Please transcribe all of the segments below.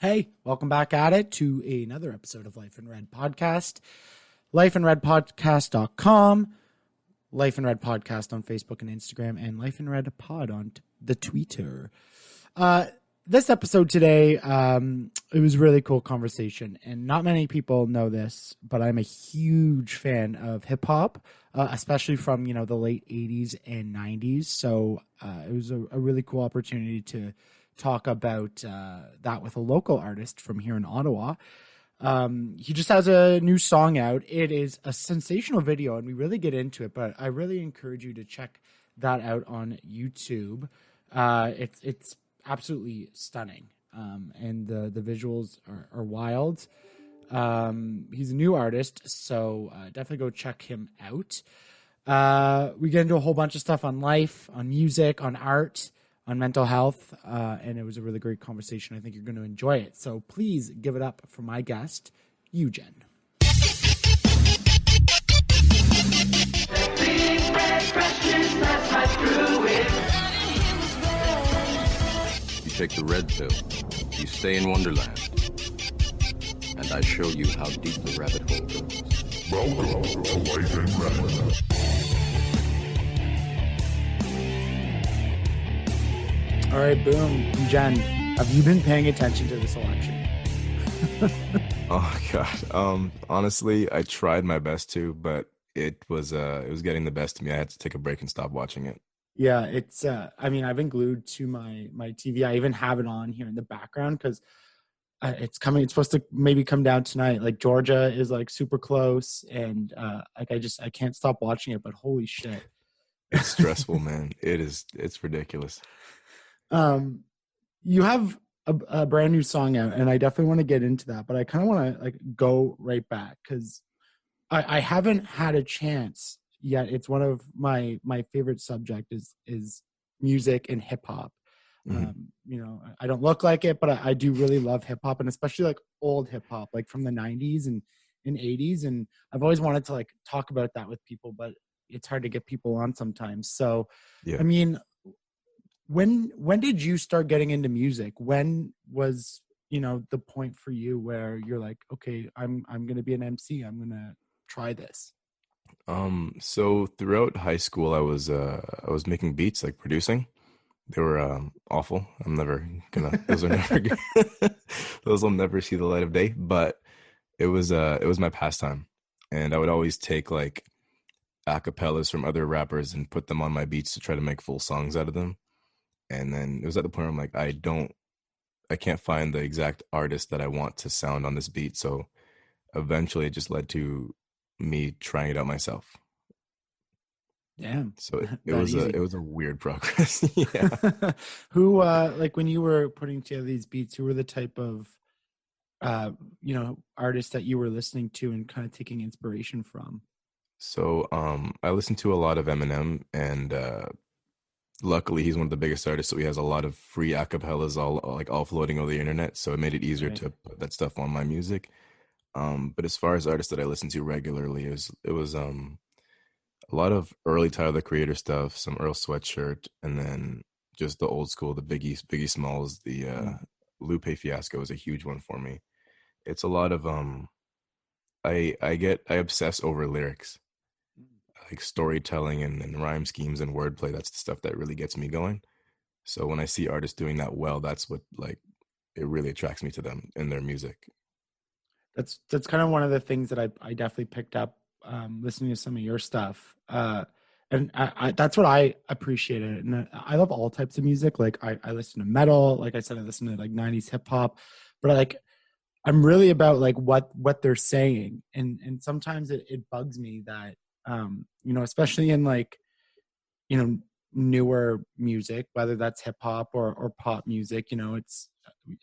Hey, welcome back at it to another episode of Life in Red Podcast. lifeinredpodcast.com, Life in Red Podcast on Facebook and Instagram, and Life in Red Pod on the Twitter. This episode today, it was a really cool conversation, and not many people know this, but I'm a huge fan of hip hop, especially from, the late 80s and 90s. So it was a really cool opportunity to talk about that with a local artist from here in Ottawa. He just has a new song out. It is a sensational video, and we really get into it, but I really encourage you to check that out on YouTube. It's absolutely stunning, and the visuals are wild. He's a new artist, so definitely go check him out. We get into a whole bunch of stuff on life, on music, on art, on mental health, and it was a really great conversation. I think you're going to enjoy it. So please give it up for my guest, Yujen. You take the red pill, you stay in Wonderland, and I show you how deep the rabbit hole goes. Welcome to Life in Red. All right, boom. Jen, have you been paying attention to this election? Oh God. Honestly, I tried my best to, but it was getting the best of me. I had to take a break and stop watching it. Yeah, it's I've been glued to my TV. I even have it on here in the background because it's supposed to maybe come down tonight. Like Georgia is like super close, and I can't stop watching it, but holy shit. It's stressful, man. It's ridiculous. You have a brand new song out, and I definitely want to get into that, but I kind of want to go right back because I haven't had a chance yet. It's one of my favorite subject is music and hip hop. Mm-hmm. I don't look like it, but I do really love hip hop, and especially like old hip hop, like from the 90s and 80s. And I've always wanted to talk about that with people, but it's hard to get people on sometimes. So, yeah. I mean, when did you start getting into music? When was, the point for you where you're like, okay, I'm going to be an MC. I'm going to try this. So throughout high school, I was making beats, like producing. They were awful. I'm never gonna. Those are never good. Those will never see the light of day. But it was my pastime, and I would always take like acapellas from other rappers and put them on my beats to try to make full songs out of them. And then it was at the point where I'm like, I can't find the exact artist that I want to sound on this beat. So eventually, it just led to me trying it out myself. Damn. So it was a weird progress. Yeah. Who when you were putting together these beats, who were the type of artists that you were listening to and kind of taking inspiration from? So I listened to a lot of Eminem, and luckily he's one of the biggest artists, so he has a lot of free acapellas all floating over the internet, so it made it easier to put that stuff on my music. But as far as artists that I listen to regularly, it was a lot of early Tyler the Creator stuff, some Earl Sweatshirt, and then just the old school, the Biggie Smalls, the Lupe Fiasco is a huge one for me. It's a lot of I obsess over lyrics, like storytelling and rhyme schemes and wordplay. That's the stuff that really gets me going. So when I see artists doing that well, that's what it really attracts me to them and their music. That's kind of one of the things that I definitely picked up listening to some of your stuff. And I that's what I appreciated. And I love all types of music. Like I listen to metal, like I said, I listen to 90s hip hop, but I'm really about what they're saying. And sometimes it bugs me that, especially in newer music, whether that's hip hop or pop music, it's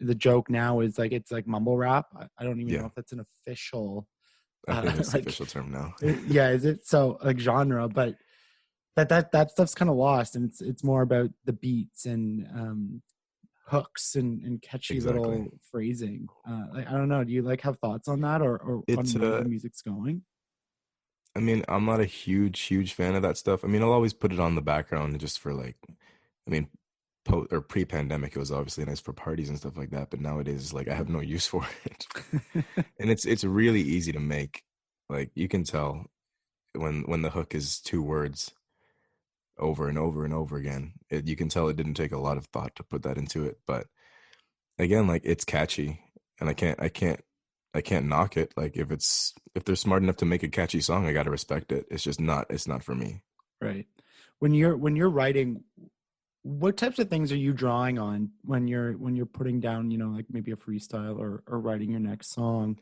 the joke now is it's mumble rap. I don't even know if that's an official I think it's the official term now. Yeah, is it? So genre, but that stuff's kind of lost, and it's more about the beats and hooks and catchy little phrasing. I don't know. Do you have thoughts on that or on where the music's going? I mean, I'm not a huge fan of that stuff. I mean, I'll always put it on the background just for pre-pandemic, it was obviously nice for parties and stuff like that. But nowadays, like I have no use for it, and it's really easy to make. Like you can tell when the hook is two words over and over and over again. You can tell it didn't take a lot of thought to put that into it. But again, like it's catchy, and I can't knock it. Like if they're smart enough to make a catchy song, I gotta respect it. It's not for me. Right. When you're writing, what types of things are you drawing on when you're putting down, like maybe a freestyle or writing your next song?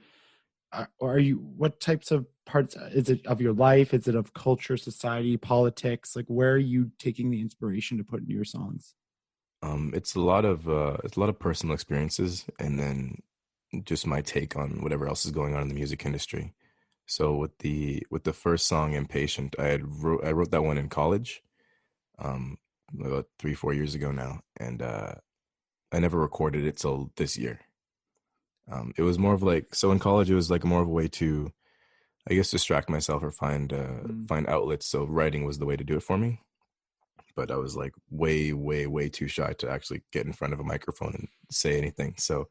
Or are you, what types of parts, is it of your life? Is it of culture, society, politics? Like where are you taking the inspiration to put into your songs? It's a lot of personal experiences, and then just my take on whatever else is going on in the music industry. So with the first song, Impatient, I wrote that one in college, um, about 3-4 years ago now, and I never recorded it till this year. It was more of like, so in college it was like more of a way to, I guess, distract myself or find outlets. So writing was the way to do it for me. But I was like way, way, way too shy to actually get in front of a microphone and say anything. So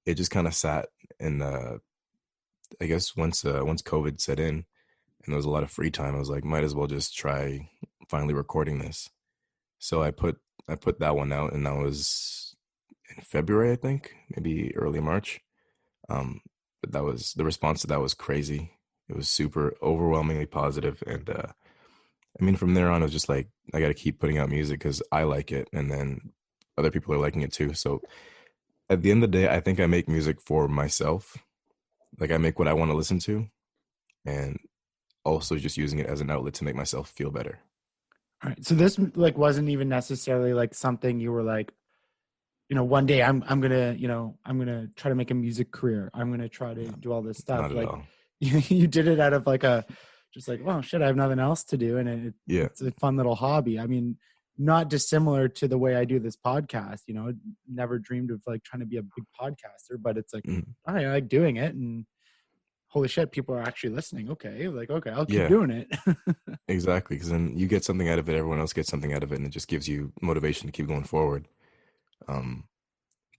it just kind of sat in. I guess once COVID set in and there was a lot of free time, I was like, might as well just try finally recording this. So I put that one out, and that was in February, I think, maybe early March. But that was, the response to that was crazy. It was super overwhelmingly positive, and I mean, from there on, it was just like, I got to keep putting out music because I like it, and then other people are liking it too. So at the end of the day, I think I make music for myself. Like I make what I want to listen to, and also just using it as an outlet to make myself feel better. All right. So this like wasn't even necessarily like something you were like, one day I'm gonna try to make a music career. I'm gonna try to do all this stuff. Not at Like all. you did it out of like just like, oh shit, I have nothing else to do, and Yeah. it's a fun little hobby. I mean, not dissimilar to the way I do this podcast. Never dreamed of like trying to be a big podcaster, but it's like, Mhm. I like doing it, and holy shit, people are actually listening. Okay, like okay, I'll keep Yeah, doing it. exactly. Because then you get something out of it, everyone else gets something out of it, and it just gives you motivation to keep going forward. Um,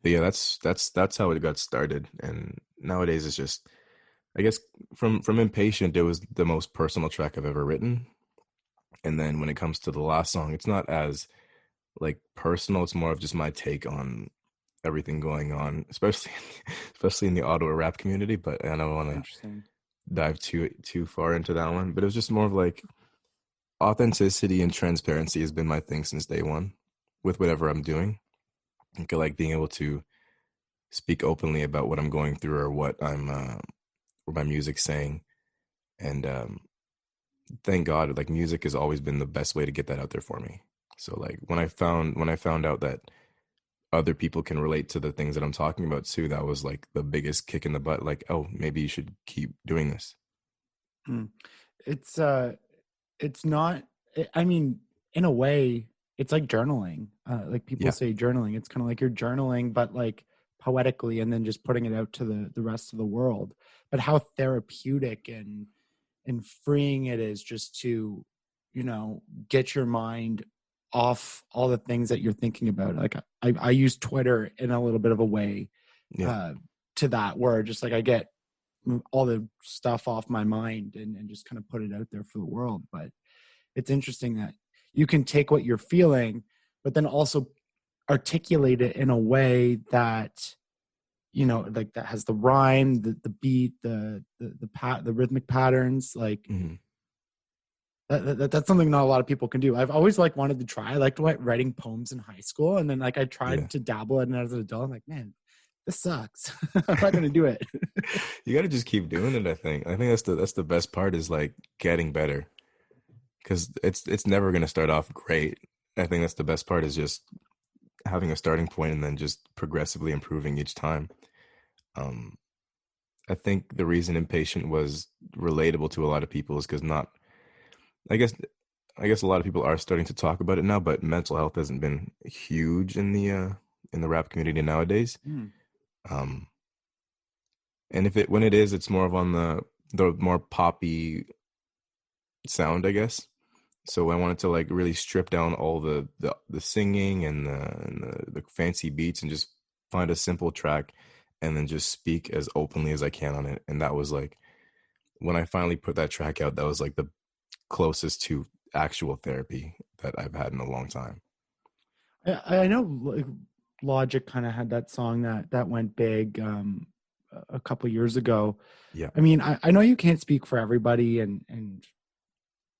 but yeah, that's how it got started. And nowadays, it's just, I guess, from Impatient, it was the most personal track I've ever written. And then when it comes to the last song, it's not as like personal. It's more of just my take on everything going on, especially especially in the Ottawa rap community. But I don't want to Interesting. dive too far into that one. But it was just more of like, authenticity and transparency has been my thing since day one with whatever I'm doing. I like being able to speak openly about what I'm going through or what my music's saying. And thank God, like music has always been the best way to get that out there for me. So like when I found out that other people can relate to the things that I'm talking about too, that was like the biggest kick in the butt. Like, oh, maybe you should keep doing this. Hmm. It's it's not. I mean, in a way, it's like journaling. Like people Yeah. say journaling. It's kind of like you're journaling, but like poetically, and then just putting it out to the rest of the world. But how therapeutic and freeing it is just to, get your mind off all the things that you're thinking about. Like I use Twitter in a little bit of a way Yeah. uh, to that, where just like I get all the stuff off my mind and just kind of put it out there for the world. But it's interesting that you can take what you're feeling, but then also articulate it in a way that, like that has the rhyme, the beat, the rhythmic patterns. Like Hmm. that's something not a lot of people can do. I've always like wanted to try. I liked writing poems in high school, and then like I Yeah. tried to dabble in it as an adult. I'm like, man, this sucks. I'm not gonna do it. You got to just keep doing it. I think that's the best part, is like getting better, because it's never going to start off great. I think that's the best part, is just having a starting point and then just progressively improving each time. Um, I think the reason Impatient was relatable to a lot of people is because not, I guess, I guess a lot of people are starting to talk about it now, but mental health hasn't been huge in the rap community nowadays. Hmm. Um, and when it is, it's more of on the more poppy sound, I guess. So I wanted to like really strip down all the singing and the fancy beats and just find a simple track and then just speak as openly as I can on it. And that was like when I finally put that track out, that was like the closest to actual therapy that I've had in a long time. I know like, Logic kind of had that song that went big a couple years ago. Yeah. I mean, I know you can't speak for everybody and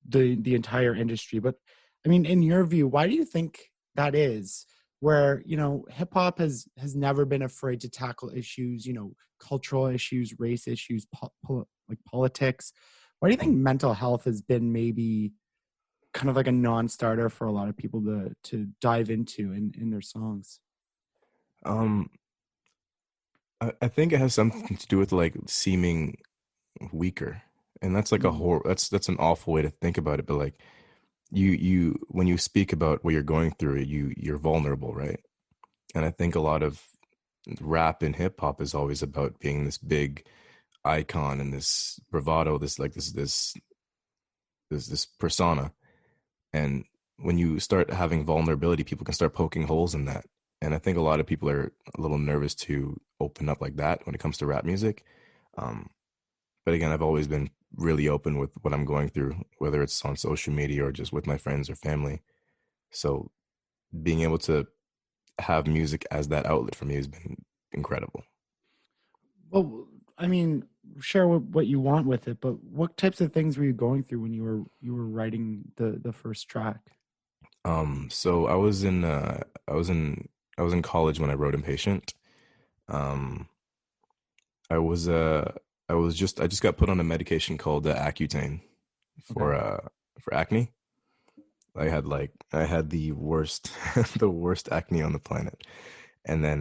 the entire industry, but I mean, in your view, why do you think that is? Where, you know, hip hop has never been afraid to tackle issues, you know, cultural issues, race issues, like politics. Why do you think mental health has been maybe kind of like a non-starter for a lot of people to dive into in their songs? Um, I think it has something to do with like seeming weaker, and that's like a Mm. whole that's an awful way to think about it. But like you when you speak about what you're going through, you're vulnerable, right? And I think a lot of rap and hip hop is always about being this big icon and this bravado, this like this persona. And when you start having vulnerability, people can start poking holes in that. And I think a lot of people are a little nervous to open up like that when it comes to rap music. Um, but again, I've always been really open with what I'm going through, whether it's on social media or just with my friends or family. So being able to have music as that outlet for me has been incredible. Well, I mean, share what you want with it, but what types of things were you going through when you were writing the first track? So I was in college when I wrote Impatient. Um, I was I just got put on a medication called Accutane Okay. for acne. I had the worst the worst acne on the planet. And then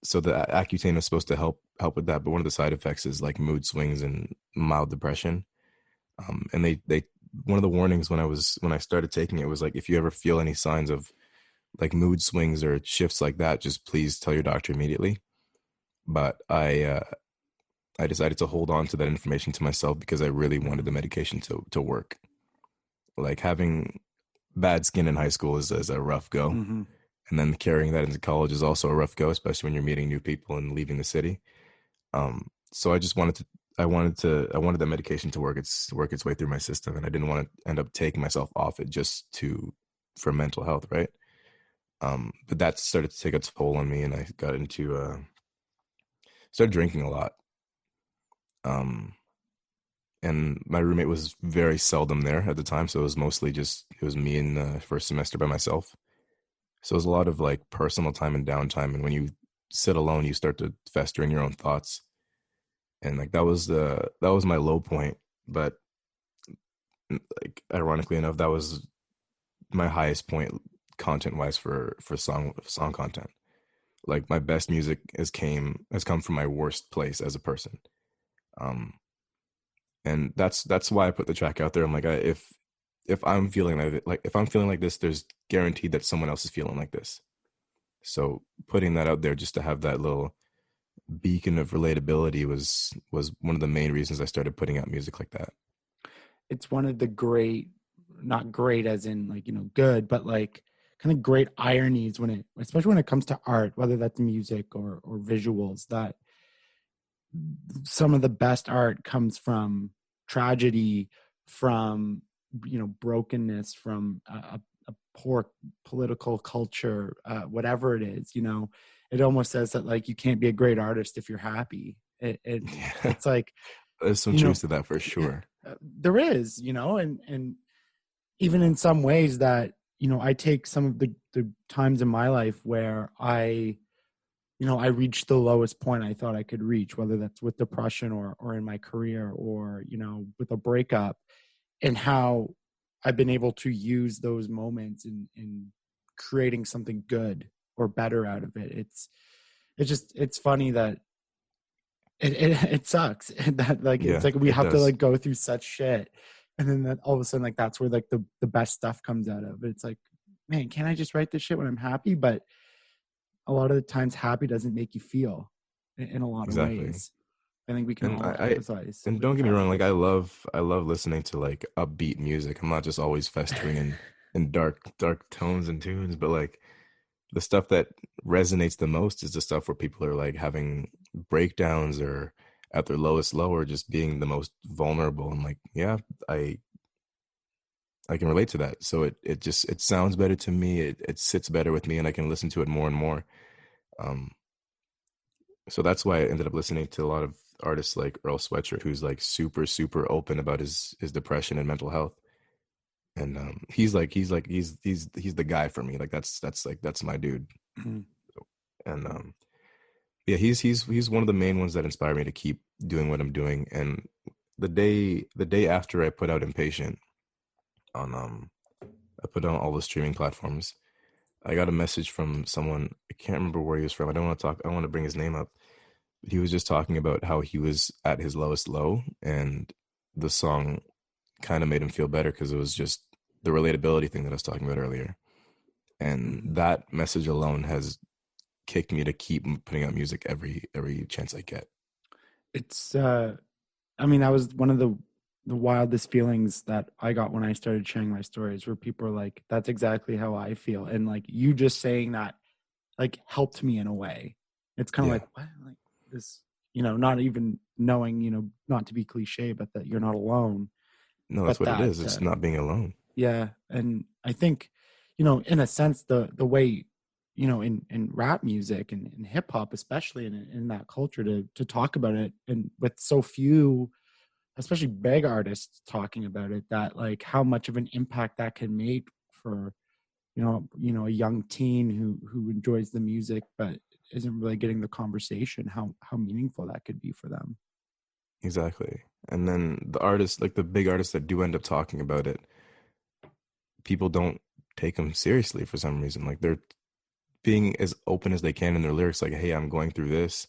so the Accutane was supposed to help with that, but one of the side effects is like mood swings and mild depression. And they one of the warnings when I started taking it was like if you ever feel any signs of like mood swings or shifts like that, just please tell your doctor immediately. But I decided to hold on to that information to myself because I really wanted the medication to work. Like having bad skin in high school is a rough go, Mm-hmm. and then carrying that into college is also a rough go, especially when you're meeting new people and leaving the city. So I just I wanted the medication to work its way through my system, and I didn't want to end up taking myself off it just to for mental health, right? But that started to take a toll on me, and I got into started drinking a lot. Um, and my roommate was very seldom there at the time, so it was mostly just it was me in the first semester by myself. So it was a lot of like personal time and downtime, and when you sit alone, you start to fester in your own thoughts, and like that was my low point. But like ironically enough, that was my highest point content wise for song content. Like my best music has come from my worst place as a person. Um, and that's why I put the track out there. I'm like, if I'm feeling like if I'm feeling like this, there's guaranteed that someone else is feeling like this. So putting that out there just to have that little beacon of relatability was one of the main reasons I started putting out music like that. It's one of the great, not great as in like, you know, good, but like kind of great ironies when it, especially when it comes to art, whether that's music or visuals, that some of the best art comes from tragedy, from, you know, brokenness, from a poor political culture, whatever it is. You know, it almost says that like you can't be a great artist if you're happy. Yeah, It's like, there's some you know, truth to that for sure. there is, you know, and even in some ways that, you know, I take some of the times in my life where you know, I reached the lowest point I thought I could reach, whether that's with depression or in my career or, you know, with a breakup, and how I've been able to use those moments in creating something good or better out of it. It's funny that it sucks that like it's Yeah, like we it have to does. like go through such shit, and then that all of a sudden like that's where like the best stuff comes out of. It's like, man, can't I just write this shit when I'm happy? But a lot of the times happy doesn't make you feel in a lot of Exactly. ways. I think we can And all empathize and with the don't get me wrong, like tragedies. I love listening to like upbeat music. I'm not just always festering in dark tones and tunes, but like the stuff that resonates the most is the stuff where people are like having breakdowns or at their lowest low or just being the most vulnerable. And like, yeah, I I can relate to that. So it just it sounds better to me. It sits better with me, and I can listen to it more and more. Um, so that's why I ended up listening to a lot of artists like Earl Sweatshirt, who's like super open about his depression and mental health. And he's the guy for me. Like that's my dude. Mhm. And yeah, he's one of the main ones that inspire me to keep doing what I'm doing. And the day after I put out Impatient on I put on all the streaming platforms, I got a message from someone. I can't remember where he was from. I don't want to talk. I don't want to bring his name up. But he was just talking about how he was at his lowest low, and the song kind of made him feel better because it was just the relatability thing that I was talking about earlier. And Mhm. that message alone has kicked me to keep putting out music every chance I get. It's I mean, that was one of the wildest feelings that I got when I started sharing my stories, where people are like, "That's exactly how I feel," and like you just saying that, like, helped me in a way. It's kind of Yeah. like, what, like this, not even knowing, not to be cliche, but that you're not alone, No, that's but what it that, is. It's not being alone. yeah, and I think, in a sense, the way, in rap music and in hip hop, especially in that culture, to talk about it, and with so few, especially big artists talking about it, that like how much of an impact that can make for a young teen who enjoys the music but isn't really getting the conversation, how meaningful that could be for them. Exactly. And then the artists, like the big artists that do end up talking about it, people don't take them seriously for some reason. Like they're being as open as they can in their lyrics, like, "Hey, I'm going through this.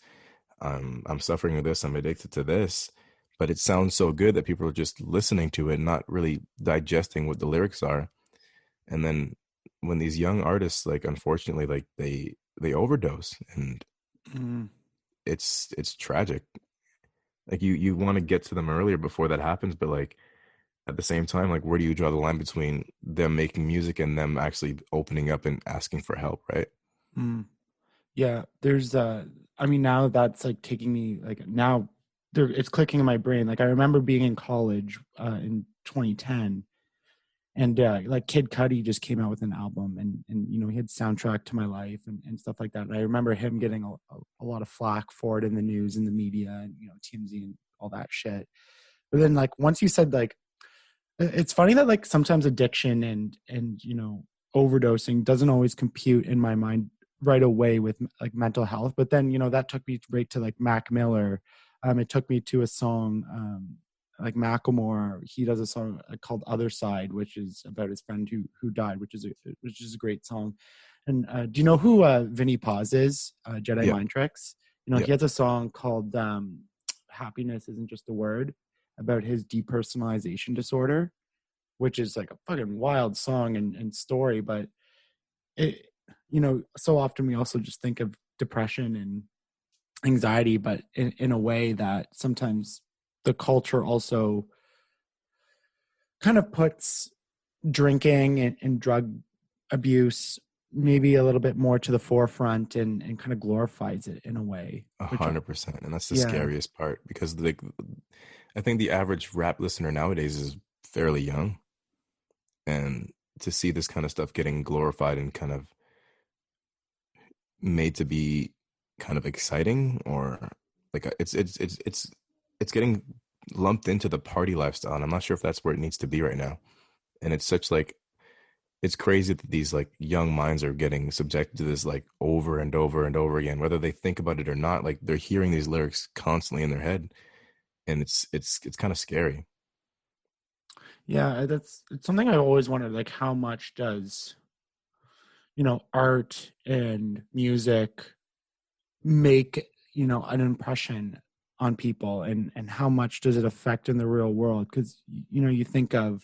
I'm suffering with this. I'm addicted to this." But it sounds so good that people are just listening to it, not really digesting what the lyrics are. And then when these young artists, like, unfortunately, like they overdose, and Mm, it's tragic. Like you want to get to them earlier before that happens, but like at the same time, like where do you draw the line between them making music and them actually opening up and asking for help, right? mm. Yeah, there's I mean, now that's like taking me, like, now there it's clicking in my brain. Like, I remember being in college in 2010, and like Kid Cudi just came out with an album, and he had Soundtrack to My Life and stuff like that. And I remember him getting a lot of flack for it in the news and the media, and TMZ and all that shit. But then, like, once you said, like, it's funny that, like, sometimes addiction and overdosing doesn't always compute in my mind right away with, like, mental health. But then, that took me right to, like, Mac Miller. It took me to a song, like Macklemore. He does a song called Other Side, which is about his friend who died, which is a great song. And do you know who Vinnie Paz is? Jedi Yeah, Mind Tricks. yeah. He has a song called Happiness Isn't Just a Word, about his depersonalization disorder, which is like a fucking wild song and story. But it, so often we also just think of depression and anxiety, but in a way that sometimes the culture also kind of puts drinking and drug abuse maybe a little bit more to the forefront, and kind of glorifies it in a way, which 100%. And that's the yeah. scariest part because like I think the average rap listener nowadays is fairly young. And to see this kind of stuff getting glorified and kind of made to be kind of exciting, or like it's getting lumped into the party lifestyle. And I'm not sure if that's where it needs to be right now. And it's such like it's crazy that these like young minds are getting subjected to this like over and over and over again, whether they think about it or not. Like they're hearing these lyrics constantly in their head, and it's kind of scary. Yeah, it's something I've always wondered, like, how much does, art and music make, an impression on people, and how much does it affect in the real world? Because, you think of,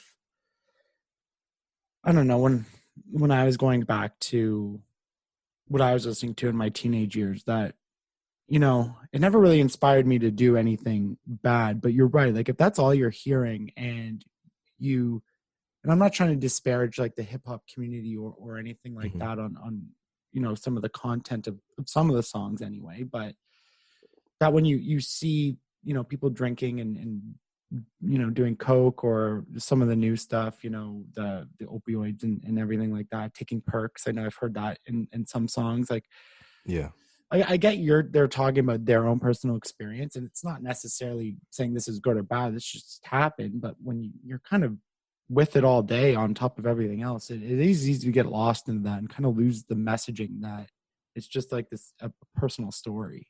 I don't know, when I was going back to what I was listening to in my teenage years, that you know, it never really inspired me to do anything bad. But you're right. Like if that's all you're hearing, and I'm not trying to disparage like the hip hop community or anything like Mhm. that on you know, some of the content of some of the songs anyway, but that when you see, you know, people drinking and you know, doing coke or some of the new stuff, you know, the opioids and everything like that, taking perks. I know I've heard that in some songs. Like Yeah. I get they're talking about their own personal experience, and it's not necessarily saying this is good or bad. This just happened. But when you're kind of with it all day on top of everything else, it is easy to get lost in that and kind of lose the messaging that it's just like this a personal story.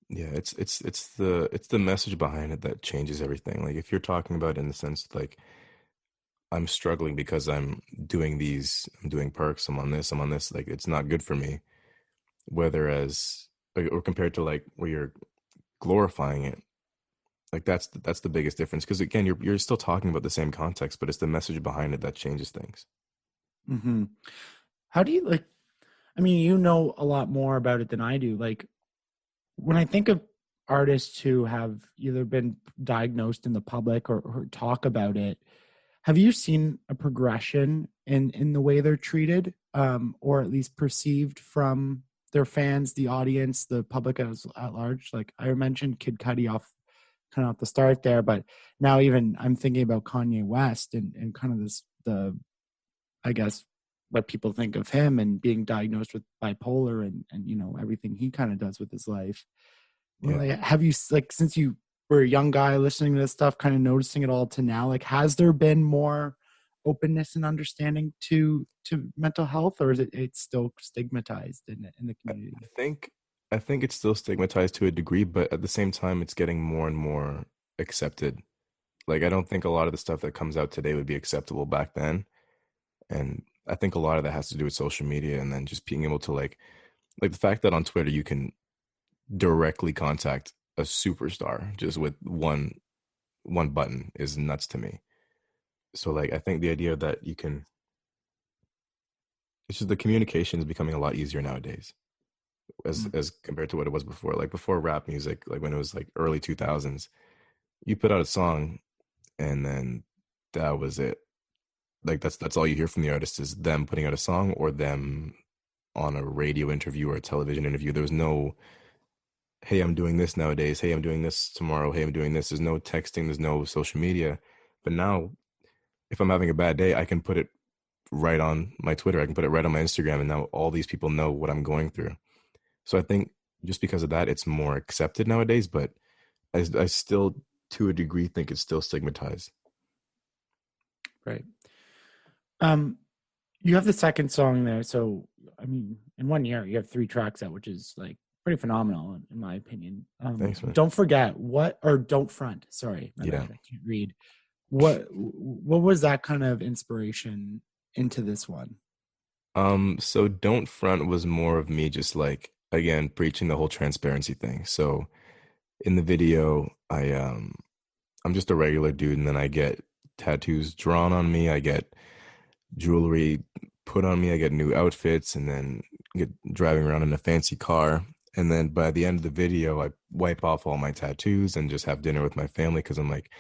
Yeah, it's the message behind it that changes everything. Like if you're talking about in the sense like I'm struggling because I'm doing perks, I'm on this, like it's not good for me. Whereas or compared to like where you're glorifying it, like that's the biggest difference. Because again, you're still talking about the same context, but it's the message behind it that changes things. Hmm. How do you like? I mean, you know a lot more about it than I do. Like when I think of artists who have either been diagnosed in the public or talk about it, have you seen a progression in the way they're treated, or at least perceived from their fans, the audience, the public at large? Like I mentioned Kid Cudi kind of off the start there, but now even I'm thinking about Kanye West and kind of the I guess what people think of him and being diagnosed with bipolar and you know everything he kind of does with his life. Yeah. Like, have you, like, since you were a young guy listening to this stuff, kind of noticing it all to now, like has there been more openness and understanding to mental health, or is it's still stigmatized in the I community? think I think it's still stigmatized to a degree, but at the same time, it's getting more and more accepted. Like I don't think a lot of the stuff that comes out today would be acceptable back then, and I think a lot of that has to do with social media and then just being able to like the fact that on Twitter you can directly contact a superstar just with one button is nuts to me. So like I think the idea that you can it's just the communication is becoming a lot easier nowadays Mm. as compared to what it was before. Like before rap music, like when it was like early 2000s, you put out a song and then that was it. Like that's all you hear from the artist is them putting out a song or them on a radio interview or a television interview. There was no, hey, I'm doing this nowadays. Hey, I'm doing this tomorrow. Hey, I'm doing this. There's no texting. There's no social media. But now, if I'm having a bad day, I can put it right on my Twitter. I can put it right on my Instagram. And now all these people know what I'm going through. So I think just because of that, it's more accepted nowadays. But I still, to a degree, think it's still stigmatized. Right. Um, you have the second song there, so I mean, in 1 year you have 3 tracks out, which is like pretty phenomenal in my opinion. Thanks, man. Don't forget what, or don't front. Sorry, my Yeah. bad. I can't read. What was that kind of inspiration into this one? So Don't Front was more of me just like again preaching the whole transparency thing. So in the video, I'm just a regular dude, and then I get tattoos drawn on me, I get jewelry put on me, I get new outfits, and then get driving around in a fancy car. And then by the end of the video, I wipe off all my tattoos and just have dinner with my family because I'm like,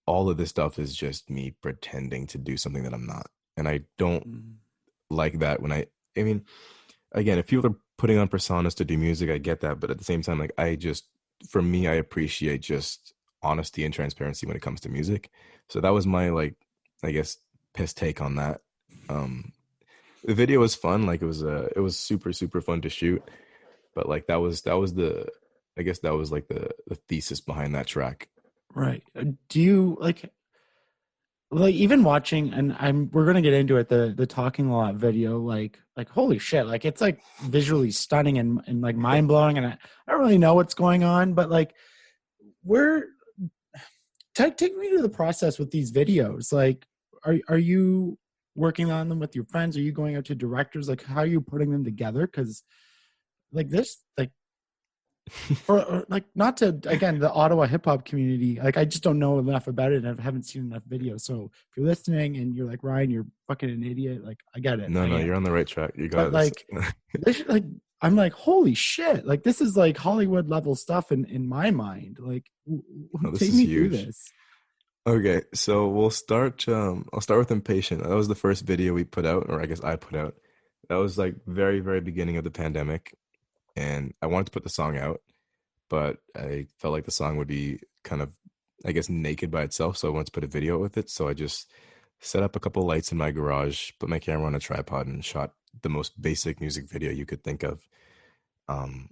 all of this stuff is just me pretending to do something that I'm not. And I don't Mm. like that when I mean, again, if people are putting on personas to do music, I get that. But at the same time, like for me, I appreciate just honesty and transparency when it comes to music. So that was my like, I guess, piss take on that. Um, the video was fun. Like it was super, super fun to shoot. But like that was I guess that was like the thesis behind that track. Right. Do you like even watching, and we're gonna get into it, the talking a lot video, like holy shit, like it's like visually stunning and like mind blowing, and I don't really know what's going on, but like we're take me to the process with these videos. Like, are you working on them with your friends? Are you going out to directors? Like, how are you putting them together? Because like this, like, or like not to again the Ottawa hip hop community. Like, I just don't know enough about it, and I haven't seen enough videos. So if you're listening and you're like Ryan, you're fucking an idiot. Like, I get it. No, I no, am. you're on the right track. You But got this. like, this, like I'm like, holy shit! Like this is like Hollywood level stuff in my mind. Like, Oh, this take is me through huge. this. Okay, so we'll start. I'll start with Impatient. That was the first video we put out, or I guess I put out. That was like very, very beginning of the pandemic, and I wanted to put the song out, but I felt like the song would be kind of, I guess, naked by itself. So I wanted to put a video with it. So I just set up a couple lights in my garage, put my camera on a tripod, and shot the most basic music video you could think of. Um,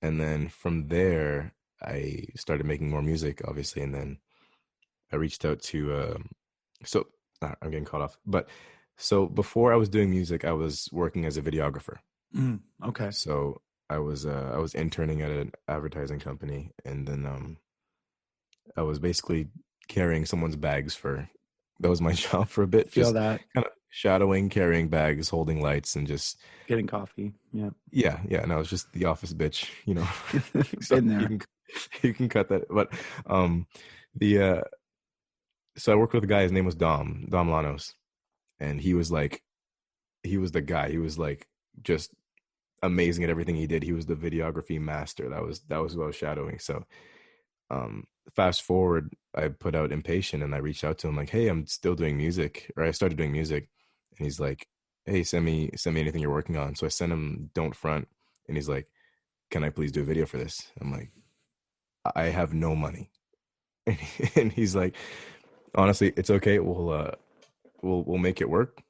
and then from there, I started making more music, obviously, and then I reached out to so I'm getting caught off. But so before I was doing music, I was working as a videographer. Okay. So I was interning at an advertising company, and then I was basically carrying someone's bags for that was my job for a bit, Feel just that. kind of shadowing, carrying bags, holding lights, and just Getting coffee. Yeah. yeah. And I was just the office bitch, you know. So Been there. you can cut that, but the so I worked with a guy. His name was Dom Lanos, and he was the guy. He was like just amazing at everything he did. He was the videography master. That was who I was shadowing. So fast forward, I put out Impatient, and I reached out to him like, hey, I'm still doing music, or I started doing music, and he's like, hey, send me anything you're working on. So I sent him Don't Front, and he's like, can I please do a video for this? I'm like, I have no money. And he's like, honestly, it's okay. We'll make it work.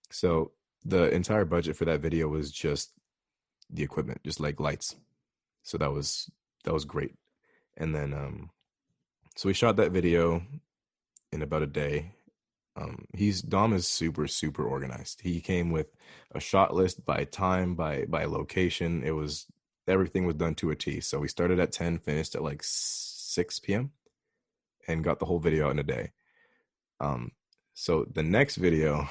So the entire budget for that video was just the equipment, just like lights. So that was great. And then so we shot that video in about a day. Dom is super, super organized. He came with a shot list by time, by location. Everything was done to a T. So we started at 10, finished at like 6 p.m. and got the whole video out in a day. So the next video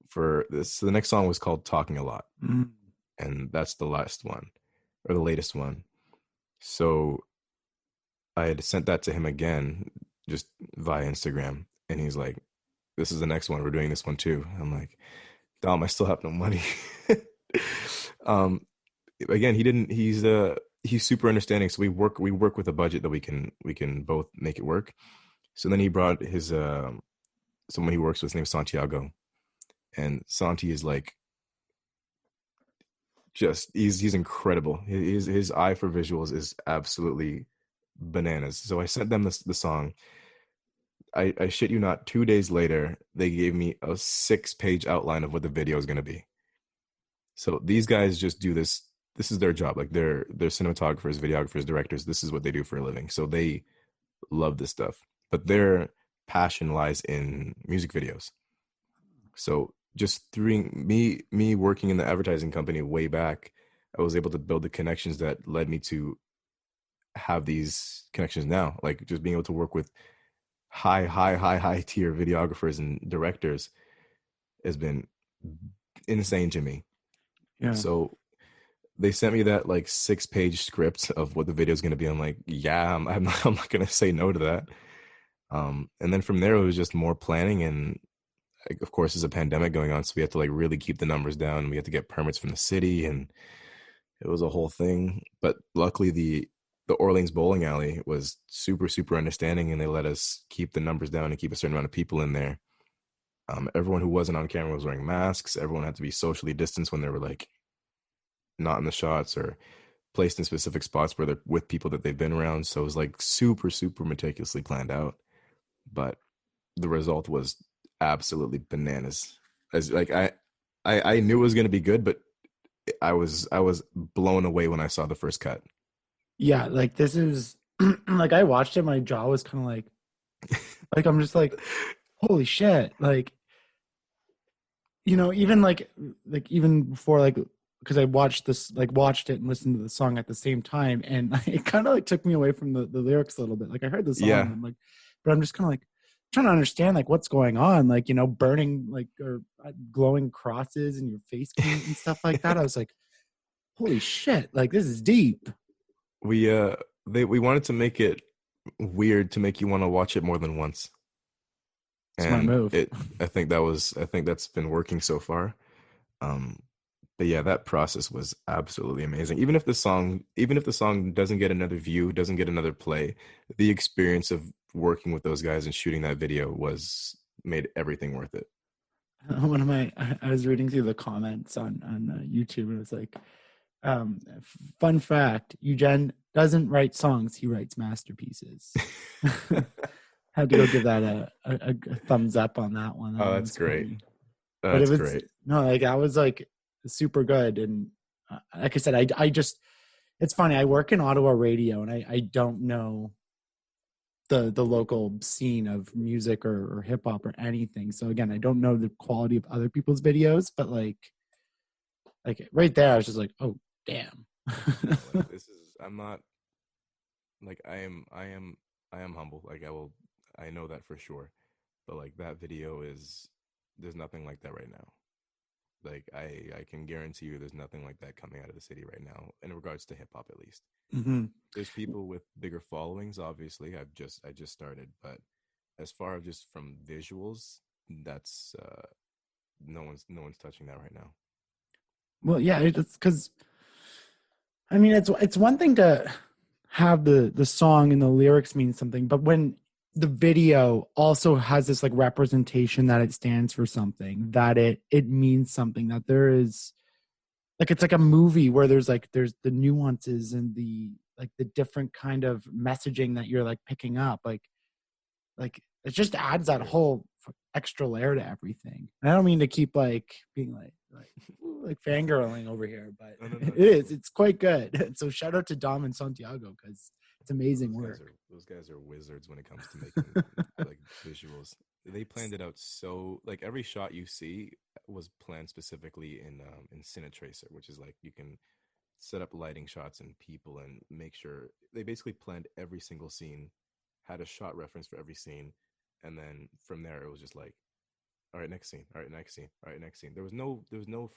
for this, so the next song was called Talking a Lot. And that's the last one, or the latest one. So I had sent that to him again, just via Instagram. And he's like, this is the next one. We're doing this one too. I'm like, Dom, I still have no money. Again, he's super understanding. So we work with a budget that we can both make it work. So then he brought his someone he works with, his name is Santiago, and Santi is like just he's incredible. His eye for visuals is absolutely bananas. So I sent them the song. I shit you not, 2 days later they gave me a 6-page outline of what the video is going to be. So these guys just do this. This is their job. Like they're cinematographers, videographers, directors. This is what they do for a living. So they love this stuff, but their passion lies in music videos. So just through me working in the advertising company way back, I was able to build the connections that led me to have these connections now. Like just being able to work with high tier videographers and directors has been insane to me. Yeah. So they sent me that like 6-page script of what the video is going to be. I'm like, yeah, I'm not going to say no to that. And then from there, it was just more planning. And like, of course, there's a pandemic going on, so we had to like really keep the numbers down. We had to get permits from the city, and it was a whole thing. But luckily, the Orleans bowling alley was super, super understanding, and they let us keep the numbers down and keep a certain amount of people in there. Everyone who wasn't on camera was wearing masks. Everyone had to be socially distanced when they were like not in the shots or placed in specific spots where they're with people that they've been around. So it was like super, super meticulously planned out. But the result was absolutely bananas. As like I knew it was going to be good, but I was blown away when I saw the first cut. Yeah, like this is like I watched it, my jaw was kind of like I'm just like, holy shit. Like, you know, even like even before, like, because I watched it and listened to the song at the same time, and it kind of like took me away from the lyrics a little bit. Like I heard the song, Yeah. and I'm like, but I'm just kind of like trying to understand like what's going on, like, you know, burning like or glowing crosses in your face paint and stuff like that. I was like, holy shit, like this is deep. We wanted to make it weird to make you want to watch it more than once. Smart move. I think that's been working so far. But yeah, that process was absolutely amazing. Even if the song doesn't get another view, doesn't get another play, the experience of working with those guys and shooting that video was made everything worth it. One of my, I was reading through the comments on YouTube, and it was like, fun fact: Yujen doesn't write songs; he writes masterpieces. Had to go give that a thumbs up on that one. That Oh, one that's was great. funny. But it That's was great. no, like I was like super good, and like I said, I just it's funny. I work in Ottawa radio, and I don't know the local scene of music or hip hop or anything. So again, I don't know the quality of other people's videos, but like right there, I was just like, oh damn. Like this is I'm not like I am humble. Like I know that for sure. But like that video is there's nothing like that right now. Like I can guarantee you there's nothing like that coming out of the city right now in regards to hip hop at least. Hmm. There's people with bigger followings, obviously. I just started, but as far as just from visuals, that's no one's touching that right now. Well, yeah, it's because I mean it's one thing to have the song and the lyrics mean something, but when the video also has this like representation that it stands for something, that it means something, that there is like it's like a movie where there's the nuances and the like the different kind of messaging that you're like picking up, like it just adds that whole extra layer to everything. And I don't mean to keep like being like fangirling over here, but No, no, no, it no. is. It's quite good. So shout out to Dom and Santiago because it's amazing work. Those guys are wizards when it comes to making like visuals. They planned it out so like every shot you see was planned specifically in Cinetracer, which is like you can set up lighting shots and people and make sure they basically planned every single scene, had a shot reference for every scene, and then from there it was just like, all right, next scene, all right, next scene, all right, next scene. There was no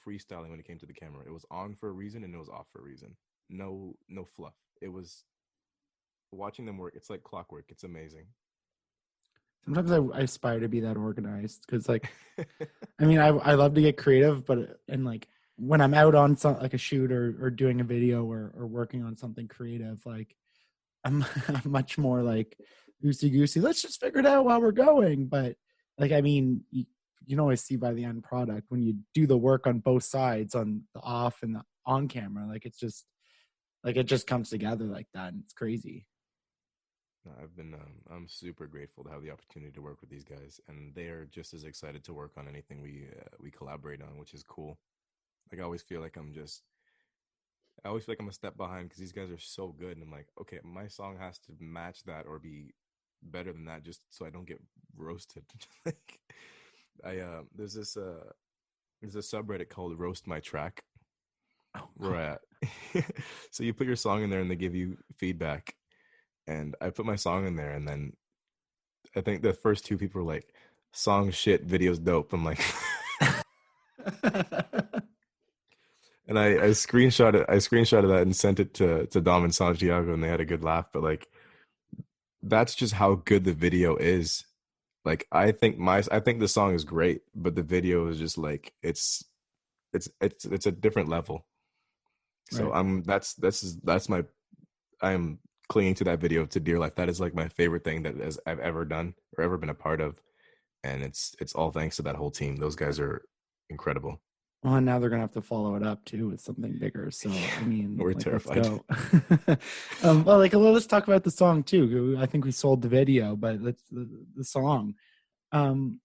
freestyling when it came to the camera. It was on for a reason and it was off for a reason. No fluff. It was watching them work. It's like clockwork. It's amazing. Sometimes I aspire to be that organized because like I mean I love to get creative, but and like when I'm out on some like a shoot or doing a video or working on something creative, like I'm much more like goosey goosey. Let's just figure it out while we're going. But like, I mean, you can always see by the end product when you do the work on both sides, on the off and the on camera. Like it's just like it just comes together like that, and it's crazy. No, I'm super grateful to have the opportunity to work with these guys, and they are just as excited to work on anything we collaborate on, which is cool. Like I always feel like I'm a step behind because these guys are so good, and I'm like, okay, my song has to match that or be better than that, just so I don't get roasted. Like, I there's a subreddit called Roast My Track where so you put your song in there and they give you feedback, and I put my song in there, and then I think the first two people were like, "Song shit, video's dope." I'm like. And I screenshotted that and sent it to Dom and Santiago, and they had a good laugh. But like that's just how good the video is. Like I think the song is great, but the video is just like it's a different level. So Right. that's my I'm clinging to that video to dear life. That is like my favorite thing I've ever done or ever been a part of, and it's all thanks to that whole team. Those guys are incredible. Well, and now they're gonna have to follow it up too with something bigger. So I mean, We're like, let's terrified. go. Well, let's talk about the song too. I think we sold the video, but let's the song. Um,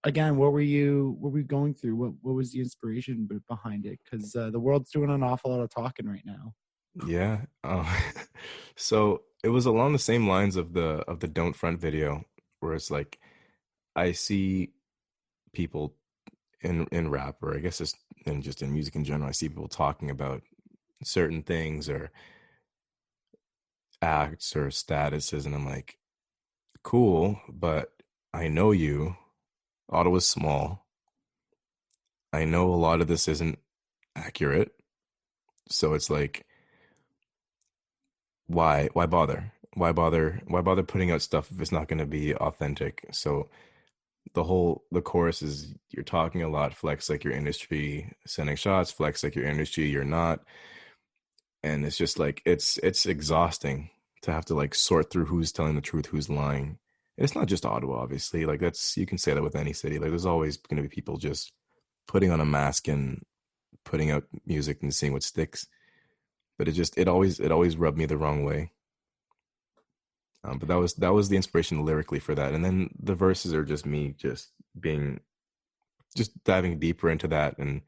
Again, what were you going through? What was the inspiration behind it? Because the world's doing an awful lot of talking right now. Yeah. So it was along the same lines of the Don't Front video, where it's like I see people in rap, or I guess just in music in general, I see people talking about certain things or acts or statuses, and I'm like, cool, but I know you. Ottawa's small. I know a lot of this isn't accurate. So it's like, why bother? Why bother putting out stuff if it's not going to be authentic? So the chorus is you're talking a lot, flex like your industry, sending shots, flex like your industry, you're not. And it's just like it's exhausting to have to like sort through who's telling the truth, who's lying. And it's not just Ottawa, obviously. Like that's you can say that with any city. Like there's always going to be people just putting on a mask and putting out music and seeing what sticks. But it always rubbed me the wrong way. But that was the inspiration lyrically for that. And then the verses are just me just diving deeper into that and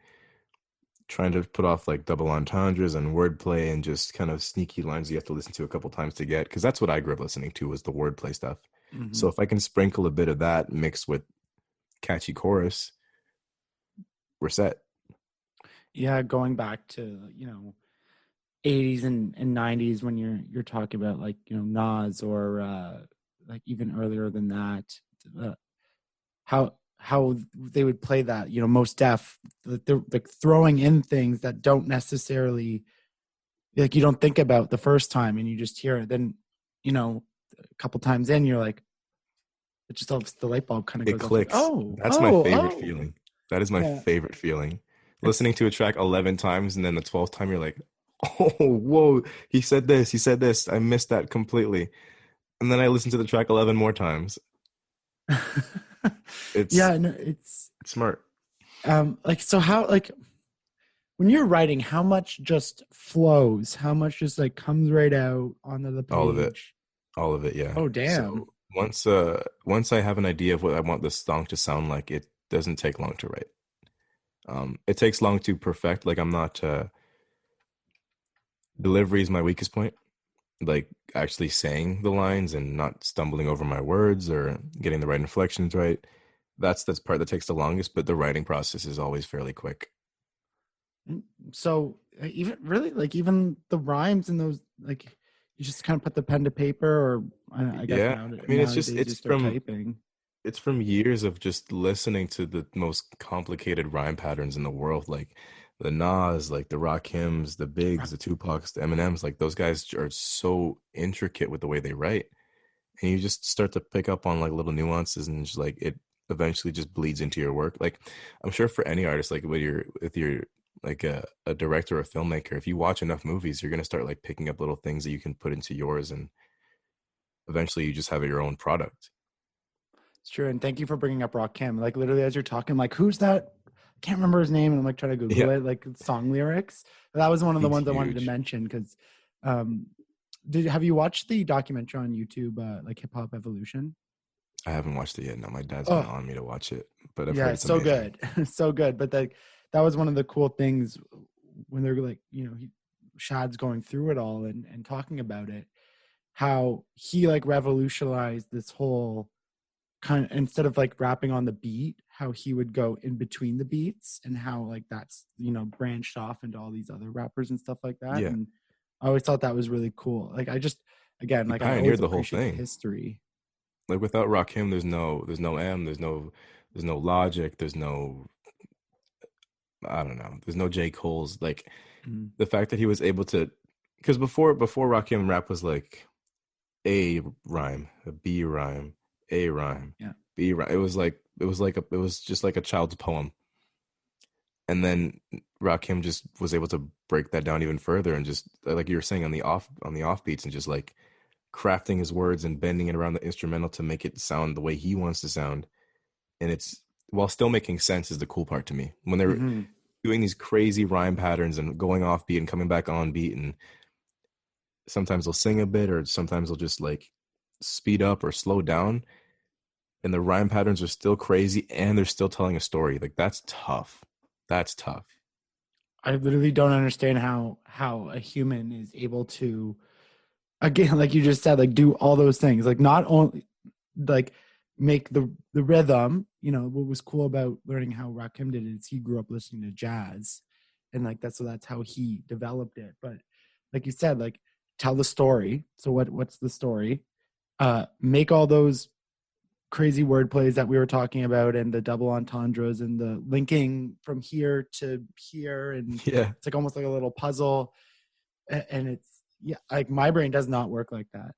trying to put off like double entendres and wordplay and just kind of sneaky lines you have to listen to a couple times to get, because that's what I grew up listening to was the wordplay stuff. Mm-hmm. So if I can sprinkle a bit of that mixed with catchy chorus, we're set. Yeah, going back to 80s and 90s when you're talking about like Nas or like even earlier than that, how they would play that most def, they're like throwing in things that don't necessarily like you don't think about the first time and you just hear it, then a couple times in you're like it just helps the light bulb kind of goes clicks. Off, like, that's my favorite feeling. That is my favorite feeling. Listening to a track 11 times and then the 12th time you're like, oh, whoa, he said this. I missed that completely. And then I listened to the track 11 more times. It's smart. Like, so how, like, when you're writing, how much just flows? How much just like comes right out onto the page? All of it, yeah. Oh, damn. So once I have an idea of what I want this song to sound like, it doesn't take long to write. It takes long to perfect. Like I'm not delivery is my weakest point. Like actually saying the lines and not stumbling over my words or getting the right inflections right. That's part that takes the longest, but the writing process is always fairly quick. So even the rhymes and those, like you just kind of put the pen to paper, or I guess it's from years of just listening to the most complicated rhyme patterns in the world, like the Nas, like the Rakims, the Bigs, the Tupacs, the Eminems. Like those guys are so intricate with the way they write, and you just start to pick up on like little nuances, and just like it eventually just bleeds into your work. Like I'm sure for any artist, like if you're like a director or a filmmaker, if you watch enough movies, you're gonna start like picking up little things that you can put into yours, and eventually you just have your own product. It's true. And thank you for bringing up Rakim. Like literally as you're talking, like who's that? I can't remember his name, and I'm like trying to Google it, like song lyrics. That was one of the ones I wanted to mention because have you watched the documentary on YouTube, like Hip Hop Evolution? I haven't watched it yet. No, my dad's been on me to watch it, but I've heard it's so amazing. Good. So good. But that was one of the cool things when they're like, Shad's going through it all and talking about it, how he like revolutionized this whole kind of, instead of like rapping on the beat, how he would go in between the beats and how like that's, branched off into all these other rappers and stuff like that. Yeah. And I always thought that was really cool. Like I just, again, like I always the whole appreciate thing. the history. Like without Rakim, there's no M, there's no Logic, there's no, I don't know, there's no J. Cole's. Like the fact that he was able to, because before Rakim, rap was like a rhyme, a B rhyme, a rhyme, B rhyme. It was just like a child's poem. And then Rakim just was able to break that down even further and just like you were saying on the off beats and just like crafting his words and bending it around the instrumental to make it sound the way he wants to sound. And it's while still making sense is the cool part to me. When they're doing these crazy rhyme patterns and going off beat and coming back on beat, and sometimes they'll sing a bit or sometimes they'll just like speed up or slow down, and the rhyme patterns are still crazy and they're still telling a story. Like that's tough. I literally don't understand how a human is able to, again, like you just said, like do all those things, like not only like make the rhythm. What was cool about learning how Rakim did it is he grew up listening to jazz, and like that's how he developed it. But like you said, like tell the story. So what's the story? Make all those crazy word plays that we were talking about, and the double entendres and the linking from here to here, and it's like almost like a little puzzle. And it's like my brain does not work like that.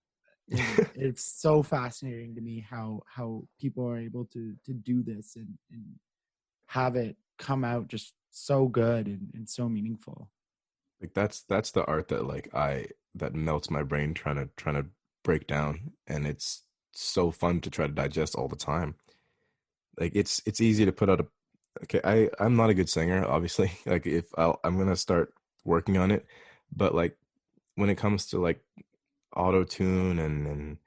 And it's so fascinating to me how people are able to do this and have it come out just so good and so meaningful. Like that's the art that like that melts my brain trying to break down, and it's so fun to try to digest all the time. Like it's easy to put out a okay, I'm not a good singer, obviously. Like if I'm gonna start working on it, but like when it comes to like auto tune and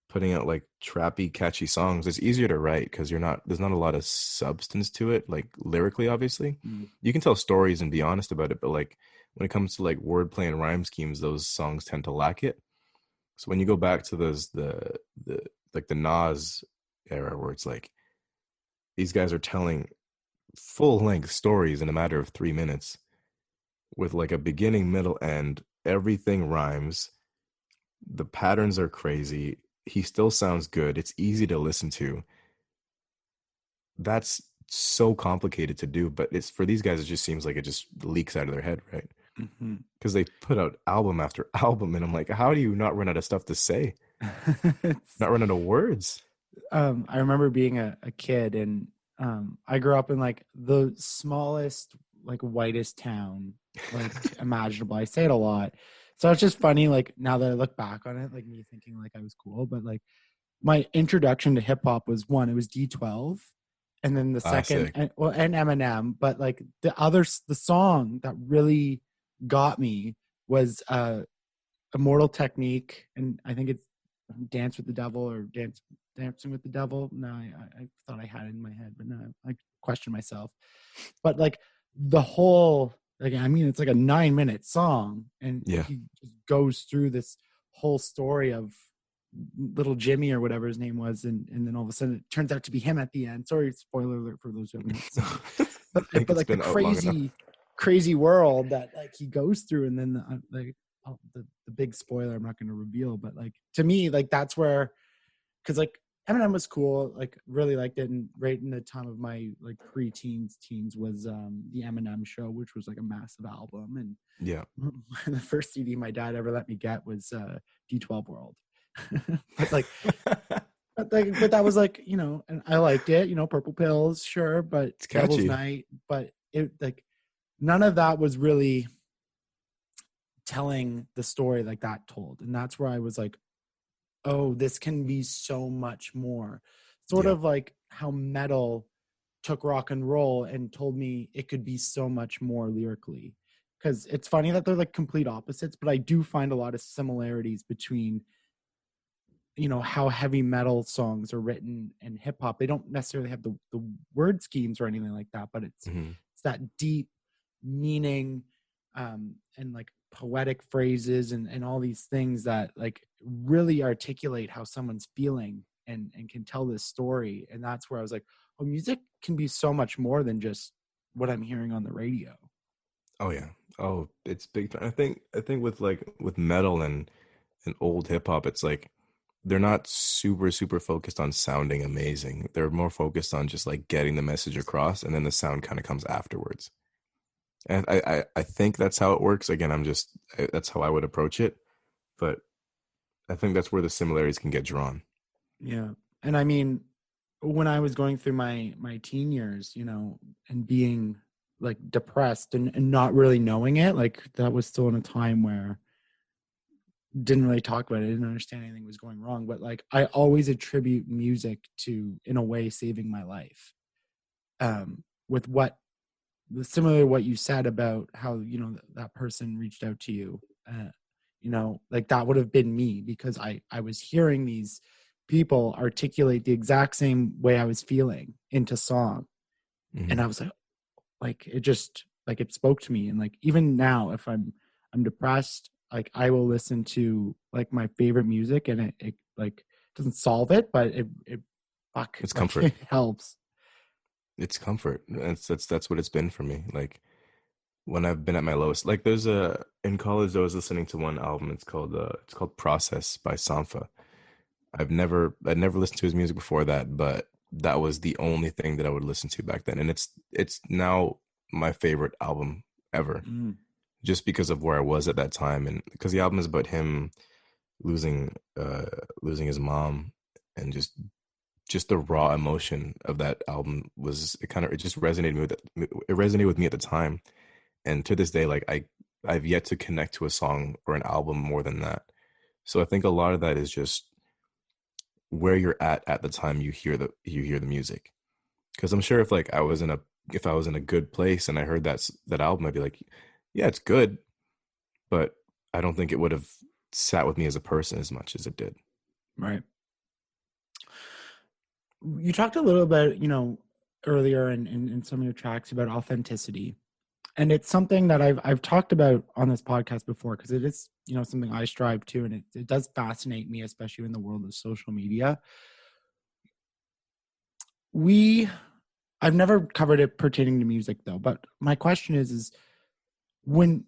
putting out like trappy catchy songs, it's easier to write because there's not a lot of substance to it, like lyrically. Obviously you can tell stories and be honest about it, but like when it comes to like wordplay and rhyme schemes, those songs tend to lack it. So when you go back to those the like the Nas era, where it's like these guys are telling full length stories in a matter of 3 minutes with like a beginning, middle, end, everything rhymes, the patterns are crazy, he still sounds good, it's easy to listen to. That's so complicated to do, but it's for these guys, it just seems like it just leaks out of their head, right? Because they put out album after album, and I'm like, how do you not run out of stuff to say? Not run out of words? I remember being a kid, and I grew up in like the smallest, like whitest town like imaginable. I say it a lot, so it's just funny. Like now that I look back on it, like me thinking like I was cool, but like my introduction to hip hop was one, it was D12, and then the second, Classic. and Eminem. But like the song that really got me was Immortal Technique, and I think it's Dance with the Devil or Dancing with the Devil. No, I thought I had it in my head, but no, I question myself. But like the whole, like, I mean, it's like a 9-minute song, and Yeah. he just goes through this whole story of little Jimmy or whatever his name was, and then all of a sudden it turns out to be him at the end. Sorry, spoiler alert for those who haven't seen it. But like the crazy world that like he goes through, and then the big spoiler I'm not going to reveal, but like to me, like that's where, because like Eminem was cool, like really liked it, and right in the time of my like teens was the Eminem Show, which was like a massive album, and Yeah. the first CD my dad ever let me get was D12 World. but that was like, you know, and I liked it, you know, Purple Pills, sure, but It's Devil's catchy. Night, but it like none of that was really telling the story like that told. And that's where I was like, oh, this can be so much more. Sort of like how metal took rock and roll and told me it could be so much more lyrically. Because it's funny that they're like complete opposites, but I do find a lot of similarities between, you know, how heavy metal songs are written and hip hop. They don't necessarily have the word schemes or anything like that, but it's that deep meaning, and like poetic phrases and all these things that like really articulate how someone's feeling and can tell this story. And that's where I was like, oh, music can be so much more than just what I'm hearing on the radio. Oh yeah. Oh, it's big time. I think with metal and old hip hop, it's like they're not super focused on sounding amazing. They're more focused on just like getting the message across, and then the sound kind of comes afterwards. And I think that's how it works. Again, that's how I would approach it. But I think that's where the similarities can get drawn. Yeah. And I mean, when I was going through my teen years, you know, and being like depressed and not really knowing it, like that was still in a time where didn't really talk about it, didn't understand anything was going wrong, but like I always attribute music to, in a way, saving my life. With what, similar to what you said about how, you know, that person reached out to you, you know, like that would have been me, because I was hearing these people articulate the exact same way I was feeling into song. And I was like it just like it spoke to me. And like even now, if I'm depressed, like I will listen to like my favorite music, and it like doesn't solve it, but it's comfort. It helps. It's comfort. That's what it's been for me. Like when I've been at my lowest, like there's in college I was listening to one album. It's called Process by Sampha. I'd never listened to his music before that, but that was the only thing that I would listen to back then, and it's now my favorite album ever, just because of where I was at that time, and because the album is about him losing losing his mom, and just the raw emotion of that album was, it just resonated with me at the time. And to this day, like I've yet to connect to a song or an album more than that. So I think a lot of that is just where you're at the time you hear the music. Because I'm sure if I was in a good place and I heard that album, I'd be like, yeah, it's good, but I don't think it would have sat with me as a person as much as it did. Right. You talked a little bit, earlier in some of your tracks about authenticity. And it's something that I've talked about on this podcast before, because it is, something I strive to, and it does fascinate me, especially in the world of social media. I've never covered it pertaining to music though, but my question is when,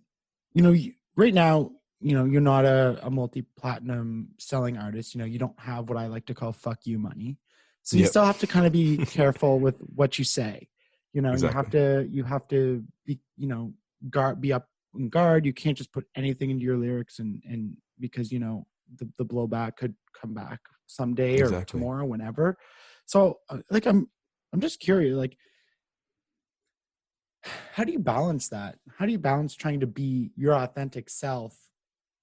right now, you're not a multi-platinum selling artist, you don't have what I like to call fuck you money. So you Yep. still have to kind of be careful with what you say. Exactly. you have to be, be up on guard. You can't just put anything into your lyrics and because, the blowback could come back someday or Exactly. tomorrow, whenever. So like, I'm just curious, like, how do you balance that? How do you balance trying to be your authentic self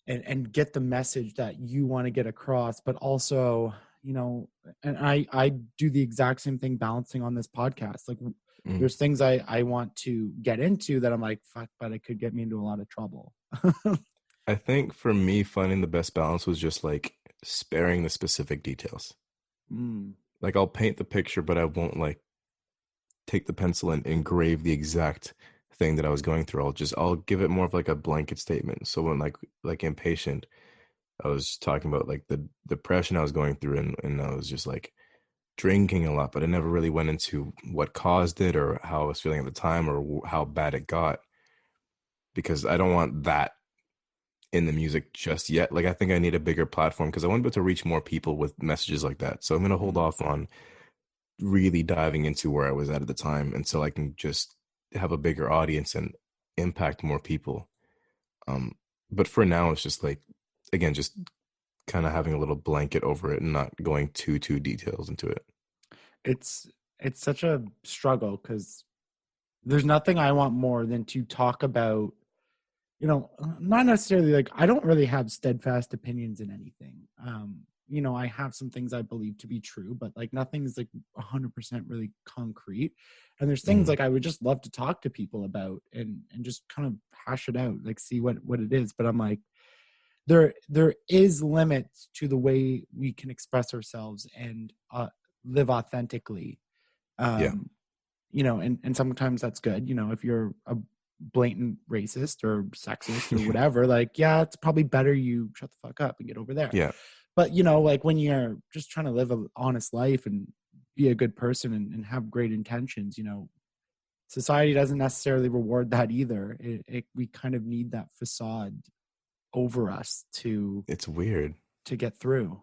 and get the message that you want to get across, but also, and I do the exact same thing balancing on this podcast. Like there's things I want to get into that I'm like, fuck, but it could get me into a lot of trouble. I think for me, finding the best balance was just like sparing the specific details. Like I'll paint the picture, but I won't like take the pencil and engrave the exact thing that I was going through. I'll give it more of like a blanket statement. So when like Impatient, I was talking about like the depression I was going through, and I was just like drinking a lot, but I never really went into what caused it or how I was feeling at the time or how bad it got, because I don't want that in the music just yet. Like I think I need a bigger platform because I want to be able to reach more people with messages like that. So I'm going to hold off on really diving into where I was at the time until I can just have a bigger audience and impact more people. But for now, it's just like, again, just kind of having a little blanket over it and not going too details into it. It's such a struggle because there's nothing I want more than to talk about, not necessarily like, I don't really have steadfast opinions in anything. I have some things I believe to be true, but like nothing's like 100% really concrete. And there's things like I would just love to talk to people about and just kind of hash it out, like see what it is. But I'm like, there is limits to the way we can express ourselves and live authentically. Yeah. And sometimes that's good. If you're a blatant racist or sexist or whatever, like, yeah, it's probably better you shut the fuck up and get over there. Yeah. But, like when you're just trying to live an honest life and be a good person and have great intentions, society doesn't necessarily reward that either. We kind of need that facade over us It's weird. to get through.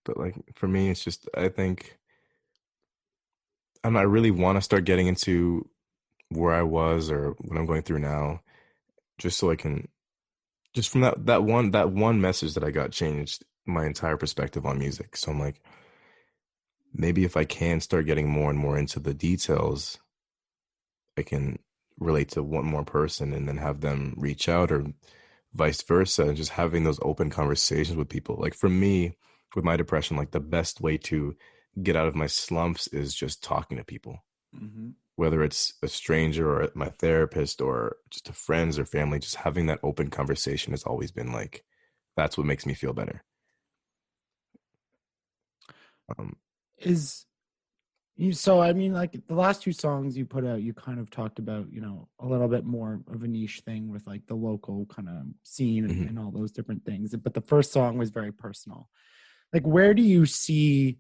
But like for me, it's just, I think I really want to start getting into where I was or what I'm going through now, just so I can, just from that one message that I got changed my entire perspective on music. So I'm like, maybe if I can start getting more and more into the details, I can relate to one more person and then have them reach out, or vice versa, and just having those open conversations with people. Like for me, with my depression, like the best way to get out of my slumps is just talking to people. Whether it's a stranger or my therapist or just a friends or family, just having that open conversation has always been like, that's what makes me feel better. So I mean, like the last two songs you put out, you kind of talked about, a little bit more of a niche thing with like the local kind of scene and all those different things. But the first song was very personal. Like, where do you see,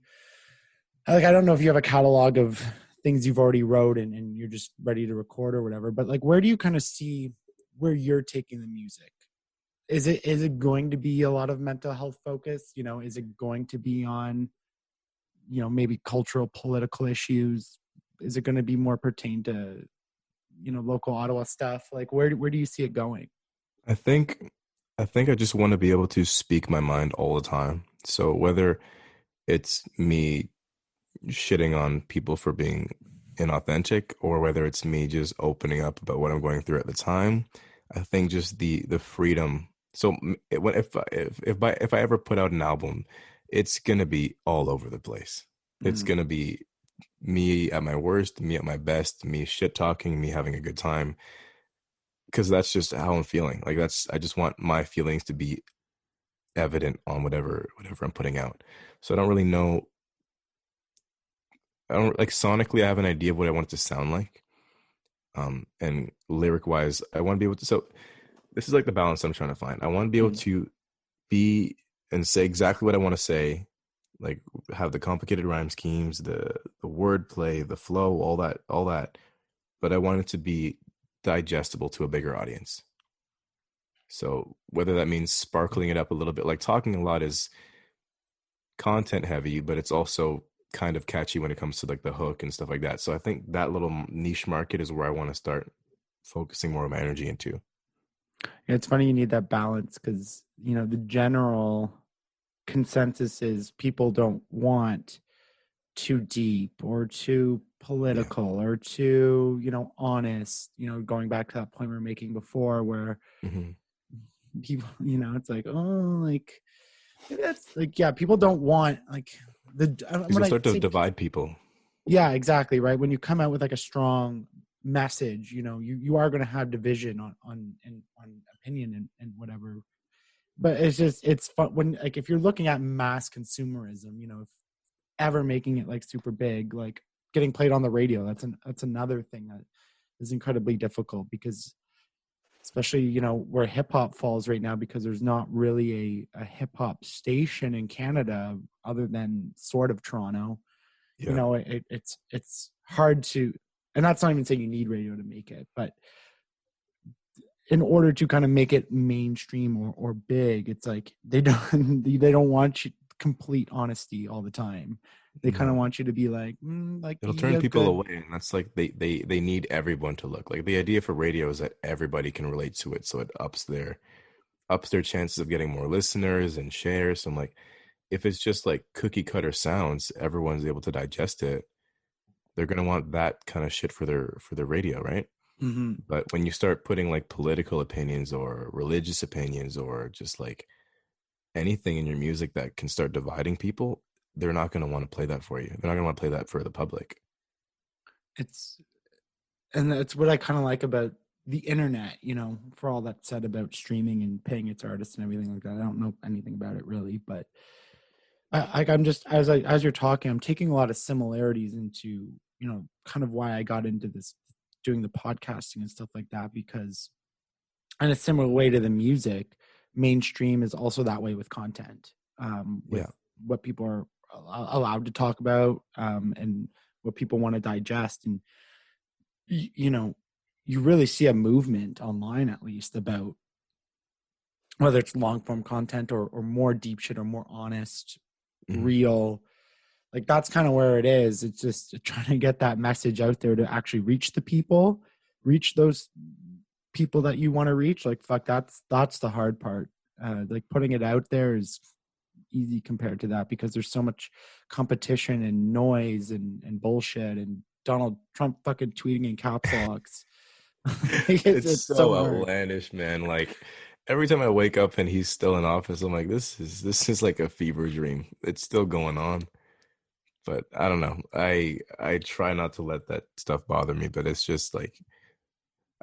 like, I don't know if you have a catalog of things you've already wrote and you're just ready to record or whatever, but like, where do you kind of see where you're taking the music? Is it going to be a lot of mental health focus? Is it going to be on, maybe cultural, political issues? Is it going to be more pertain to, local Ottawa stuff? Like where do you see it going? I think I think I just want to be able to speak my mind all the time. So whether it's me shitting on people for being inauthentic or whether it's me just opening up about what I'm going through at the time, I think just the freedom. So if I ever put out an album, it's gonna be all over the place. It's Mm. gonna be me at my worst, me at my best, me shit talking, me having a good time, because that's just how I'm feeling. Like I just want my feelings to be evident on whatever I'm putting out. So I don't really know. I don't like sonically. I have an idea of what I want it to sound like. And lyric wise, I want to be able to. So this is like the balance I'm trying to find. I want to be able Mm. to be and say exactly what I want to say, like have the complicated rhyme schemes, the wordplay, the flow, all that. But I want it to be digestible to a bigger audience. So whether that means sparkling it up a little bit, like talking a lot is content heavy, but it's also kind of catchy when it comes to like the hook and stuff like that. So I think that little niche market is where I want to start focusing more of my energy into. Yeah, it's funny you need that balance because, you know, the general consensus is people don't want too deep or too Yeah. political or too, you know, honest, you know, going back to that point we were making before where Mm-hmm. people, you know, it's like, oh, like, that's like, yeah, people don't want like Because when you'll I start to say, divide people. yeah, exactly. Right. When you come out with like a strong message, you know, you are going to have division on opinion and whatever. But it's just, it's fun when, like, if you're looking at mass consumerism, you know, if ever making it like super big, like getting played on the radio, that's another thing that is incredibly difficult because especially, you know, where hip hop falls right now, because there's not really a hip hop station in Canada other than sort of Toronto. You Yeah. know, it's hard to, and that's not even saying you need radio to make it, but in order to kind of make it mainstream or big, it's like they don't want you complete honesty all the time. They kind of No. want you to be like It'll he turn has people good. away, and that's like they need everyone to look. Like the idea for radio is that everybody can relate to it, so it ups their chances of getting more listeners and shares. So I'm like, if it's just like cookie cutter sounds, everyone's able to digest it. They're gonna want that kind of shit for their radio, right? Mm-hmm. But when you start putting like political opinions or religious opinions or just like anything in your music that can start dividing people, they're not gonna want to play that for you. They're not gonna want to play that for the public. It's and that's what I kind of like about the internet, you know, for all that's said about streaming and paying its artists and everything like that. I don't know anything about it really, but I'm just as you're talking, I'm taking a lot of similarities into, you know, kind of why I got into this doing the podcasting and stuff like that, because in a similar way to the music, mainstream is also that way with content, with Yeah. what people are allowed to talk about, and what people want to digest. And you know, you really see a movement online, at least, about whether it's long form content or more deep shit or more honest, Mhm. real. Like that's kind of where it is. It's just trying to get that message out there to actually reach the people, reach those people that you want to reach. Like fuck, that's the hard part. Like putting it out there is easy compared to that because there's so much competition and noise and bullshit and Donald Trump fucking tweeting in caps locks. Like, It's it's so so hard. outlandish, man. Like every time I wake up and he's still in office, I'm like, this is like a fever dream. It's still going on. But I don't know. I try not to let that stuff bother me, but it's just like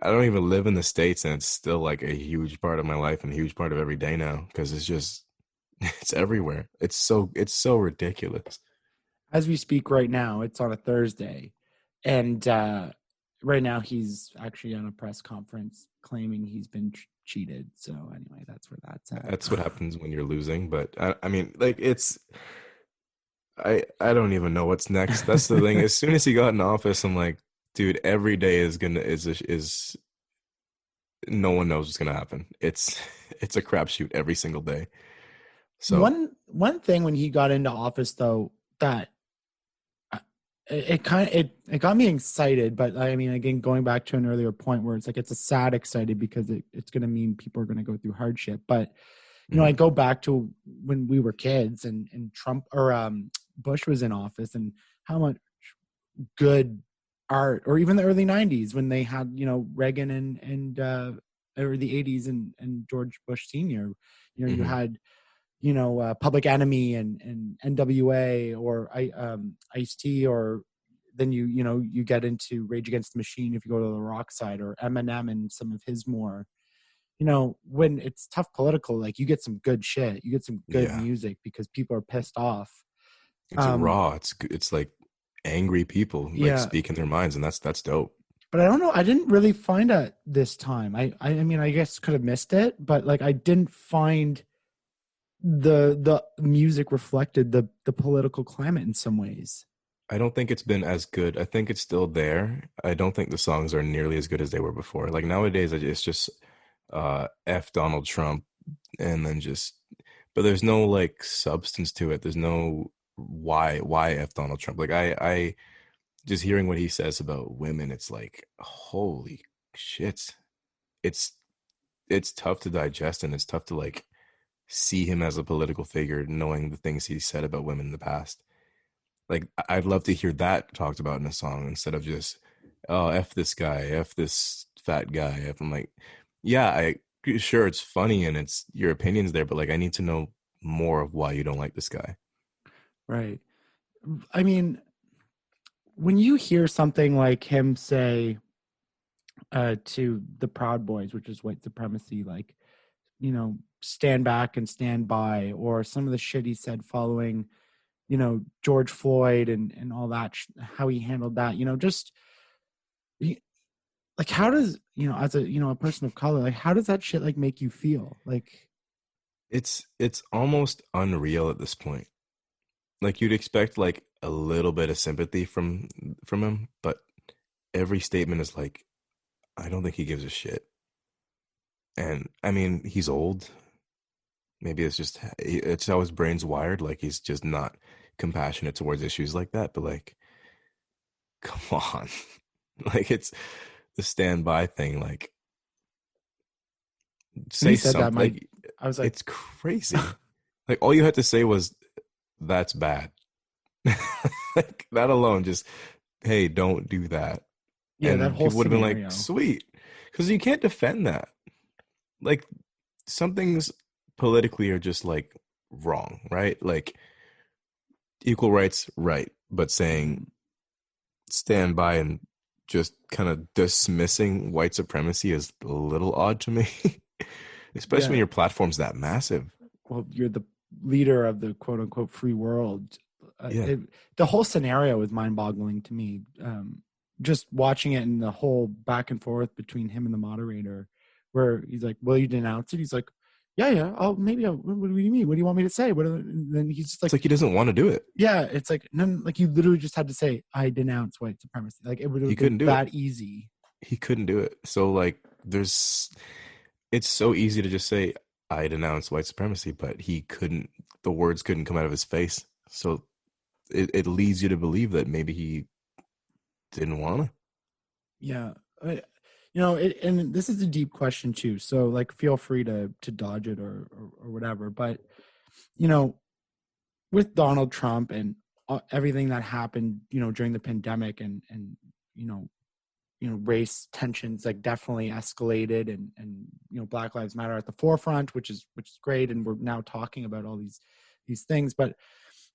I don't even live in the States and it's still like a huge part of my life and a huge part of every day now because it's just it's everywhere. It's so ridiculous. As we speak right now, it's on a Thursday, and right now he's actually on a press conference claiming he's been cheated. So anyway, that's where that's at. That's what happens when you're losing, but I mean like it's I don't even know what's next. That's the thing. As soon as he got in office, I'm like, dude, every day is no one knows what's gonna happen. It's a crapshoot every single day. So One thing when he got into office though that it got me excited, but I mean, again, going back to an earlier point where it's like it's a sad excited because it's going to mean people are going to go through hardship. But I go back to when we were kids and Trump or Bush was in office, and how much good art, or even the early '90s when they had Reagan and or the '80s and George Bush Senior. You had Public Enemy and NWA or Ice-T, or then you get into Rage Against the Machine if you go to the rock side, or Eminem and some of his more, when it's tough political, like you get some good shit, you get some good music because people are pissed off. It's raw. It's like angry people like speaking their minds, and that's dope. But I don't know. I didn't really find it this time. I mean, I guess could have missed it, but like I didn't find the music reflected the political climate in some ways. I don't think it's been as good. I think it's still there. I don't think the songs are nearly as good as they were before. Like nowadays, it's just F Donald Trump, and then but there's no like substance to it. There's no why F Donald Trump. Like I just hearing what he says about women, it's like, holy shit. It's tough to digest, and it's tough to like see him as a political figure, knowing the things he said about women in the past. Like I'd love to hear that talked about in a song instead of just, oh, F this guy, F this fat guy. I'm like, yeah, sure, it's funny and it's your opinions there, but like I need to know more of why you don't like this guy. Right. I mean, when you hear something like him say to the Proud Boys, which is white supremacy, like, stand back and stand by, or some of the shit he said following, George Floyd and all that, how he handled that, just like, how does, as a person of color, like, how does that shit like make you feel? Like, it's almost unreal at this point. Like you'd expect like a little bit of sympathy from him, but every statement is like, I don't think he gives a shit. And I mean, he's old. Maybe it's how his brain's wired. Like he's just not compassionate towards issues like that. But like, come on, like it's the standby thing. Like, say something. Like, I was like, it's crazy. Like all you had to say was, "That's bad." Like that alone, just hey, don't do that. Yeah, and that whole people would have been scenario. like, sweet, because you can't defend that. Like some things politically are just like wrong, right? Like equal rights, right, but saying stand by and just kind of dismissing white supremacy is a little odd to me. Especially when your platform's that massive. Well, you're the leader of the quote unquote free world. Yeah. The whole scenario is mind boggling to me. Just watching it and the whole back and forth between him and the moderator, where he's like, will you denounce it? He's like, yeah. What do you mean? What do you want me to say? And then he's just like, it's like he doesn't want to do it. Yeah. It's like, no, like you literally just had to say, I denounce white supremacy. Like it would have been that easy. He couldn't do it. So like it's so easy to just say, I denounce white supremacy, but he couldn't, the words couldn't come out of his face. So it leads you to believe that maybe he didn't want to. Yeah. And this is a deep question too. So like, feel free to dodge it or whatever. But, with Donald Trump and everything that happened, during the pandemic and race tensions like definitely escalated and Black Lives Matter at the forefront, which is great. And we're now talking about all these things, but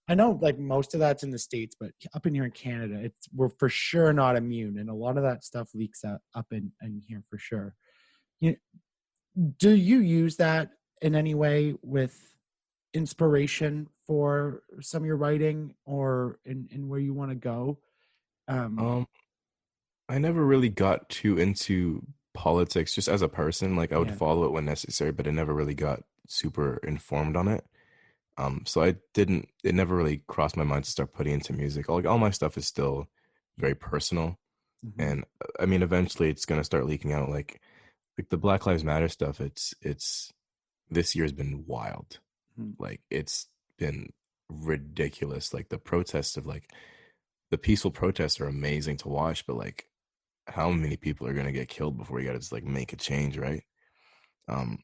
I know like most of that's in the States, but up in here in Canada, we're for sure not immune. And a lot of that stuff leaks out up in here for sure. Do you use that in any way with inspiration for some of your writing or in where you want to go? I never really got too into politics just as a person. Like I would follow it when necessary, but I never really got super informed on it. So it never really crossed my mind to start putting into music. Like all my stuff is still very personal. Mm-hmm. And I mean, eventually it's going to start leaking out. Like the Black Lives Matter stuff, it's this year's been wild. Mm-hmm. Like it's been ridiculous. Like the protests of like the peaceful protests are amazing to watch, but like, how many people are gonna get killed before you gotta just like make a change, right? Um,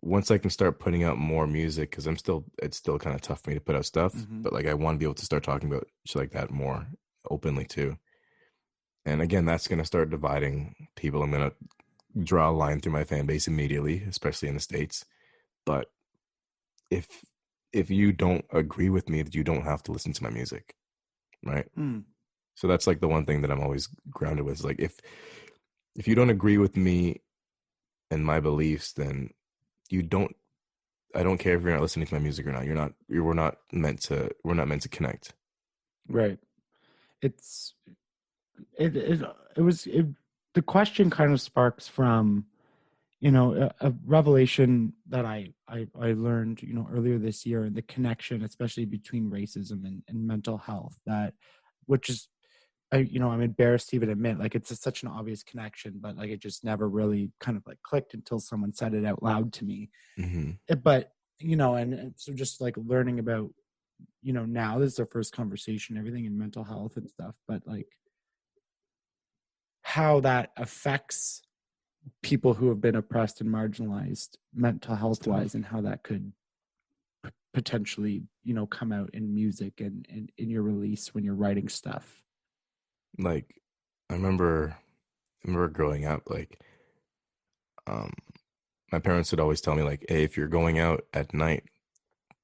Once I can start putting out more music, because it's still kind of tough for me to put out stuff, Mm-hmm. but like I want to be able to start talking about shit like that more openly too. And again, that's gonna start dividing people. I'm gonna draw a line through my fan base immediately, especially in the States. But if if you don't agree with me, that you don't have to listen to my music, right? Mm. So that's like the one thing that I'm always grounded with. Is like if you don't agree with me and my beliefs, then you don't. I don't care if you're not listening to my music or not. We're not meant to connect. Right. It's it it it was it, the question kind of sparks from, a revelation that I learned, earlier this year, and the connection, especially between racism and mental health, which is, I'm embarrassed to even admit, like, it's such an obvious connection, but like it just never really kind of like clicked until someone said it out loud to me. Mm-hmm. But, and so just like learning about, now this is our first conversation, everything in mental health and stuff, but like how that affects people who have been oppressed and marginalized mental health wise, and how that could potentially, come out in music and in your release when you're writing stuff. Like I remember growing up, like um my parents would always tell me like, hey, if you're going out at night,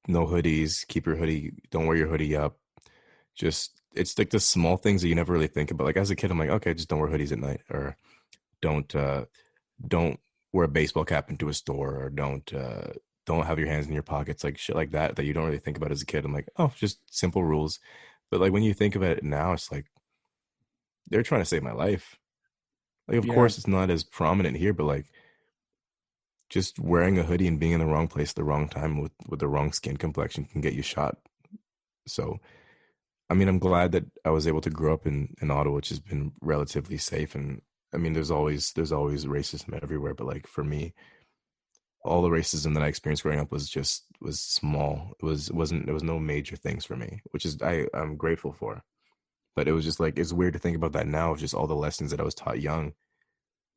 no hoodies, keep your hoodie, don't wear your hoodie up. Just it's like the small things that you never really think about. Like as a kid, I'm like, okay, just don't wear hoodies at night, or don't don't wear a baseball cap into a store, or don't have your hands in your pockets, like shit like that you don't really think about as a kid. I'm like, oh, just simple rules. But like when you think about it now, it's like they're trying to save my life. Like of Yeah. course it's not as prominent here, but like just wearing a hoodie and being in the wrong place at the wrong time with the wrong skin complexion can get you shot. So I mean, I'm glad that I was able to grow up in Ottawa, which has been relatively safe. And I mean, there's always racism everywhere, but like for me, all the racism that I experienced growing up was small. It was no major things for me, which is I'm grateful for. But it was just like it's weird to think about that now. Of just all the lessons that I was taught young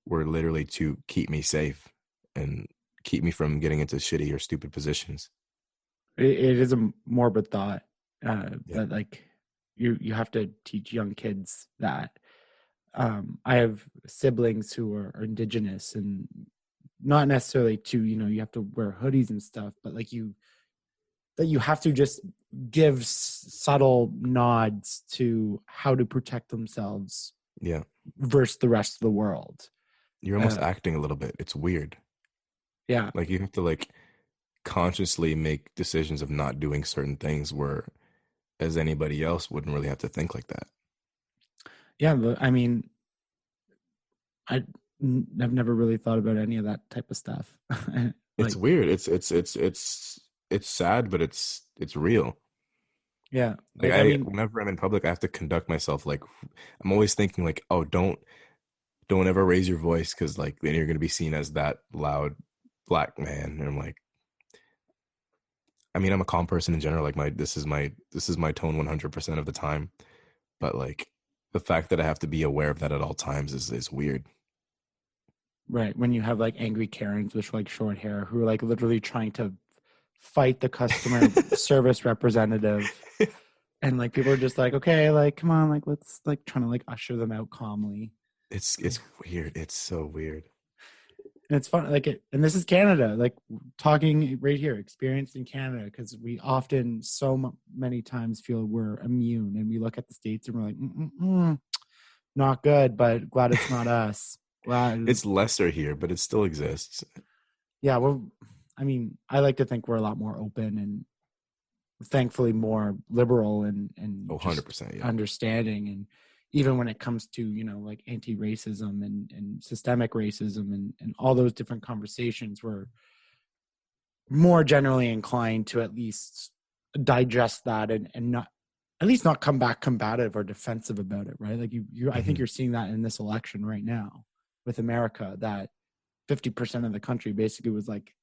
were literally to keep me safe and keep me from getting into shitty or stupid positions. It is a morbid thought, Yeah. but like you have to teach young kids that. I have siblings who are indigenous, and not necessarily to, you have to wear hoodies and stuff, but like that you have to just give subtle nods to how to protect themselves Yeah. versus the rest of the world. You're almost Uh, acting a little bit. It's weird. yeah. Like you have to like consciously make decisions of not doing certain things where as anybody else wouldn't really have to think like that. Yeah. I mean, I've never really thought about any of that type of stuff. It's Like, weird. It's sad, but it's real. yeah, Like like, I mean, whenever I'm in public, I have to conduct myself like I'm always thinking like, oh, don't ever raise your voice because like then you're gonna be seen as that loud black man. And I'm like, I mean, I'm a calm person in general. Like this is my tone 100% of the time. But like the fact that I have to be aware of that at all times is weird. right. When you have like angry Karens with like short hair who are like literally trying to fight the customer service representative, and like people are just like, okay, like, come on, like, let's like trying to like usher them out calmly. It's weird. It's so weird. And it's fun, like and this is Canada, like talking right here, experienced in Canada, because we often many times feel we're immune, and we look at the States and we're like, not good, but glad it's not us. Glad. It's lesser here, but it still exists. Yeah, well, I mean, I like to think we're a lot more open and thankfully more liberal and Oh, just 100%. Yeah. understanding. And even when it comes to, like anti-racism and systemic racism and all those different conversations, we're more generally inclined to at least digest that and not at least not come back combative or defensive about it, right? Like I think Mhm. you're seeing that in this election right now with America, that 50% of the country basically was like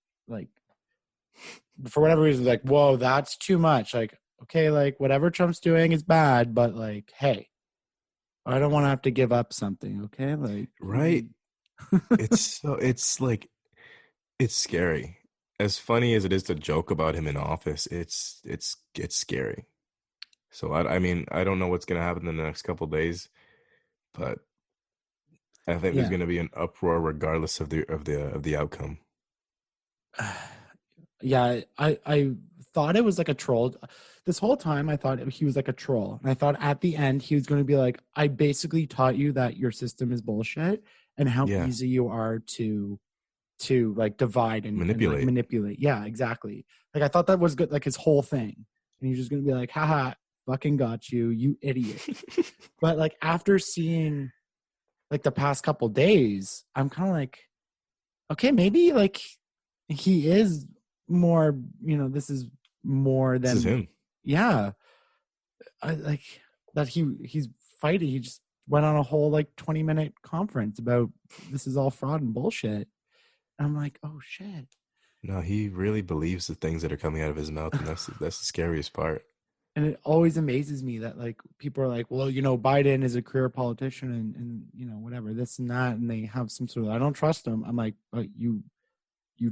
for whatever reason, like, whoa, that's too much. Like, okay, like whatever Trump's doing is bad, but like, hey, I don't want to have to give up something. Okay. Like, Right. It's like, it's scary. As funny as it is to joke about him in office, it's scary. So I mean, I don't know what's gonna happen in the next couple days, but I think there's yeah. gonna be an uproar regardless of the outcome. Yeah, I thought it was like a troll. This whole time I thought he was like a troll. And I thought at the end he was going to be like, I basically taught you that your system is bullshit and how Yeah, easy you are to like divide and like manipulate. manipulate. Yeah, exactly. Like I thought that was good, like his whole thing. And he's just gonna be like, haha, fucking got you, you idiot. But like after seeing like the past couple days, I'm kind of like, okay, maybe like he is more, this is more This is than, him. yeah. I like that he's fighting. He just went on a whole like 20-minute conference about this is all fraud and bullshit. And I'm like, oh shit. No, he really believes the things that are coming out of his mouth, and that's the scariest part. And it always amazes me that like people are like, well, Biden is a career politician and whatever, this and that, and they have some sort of, I don't trust him. I'm like, but you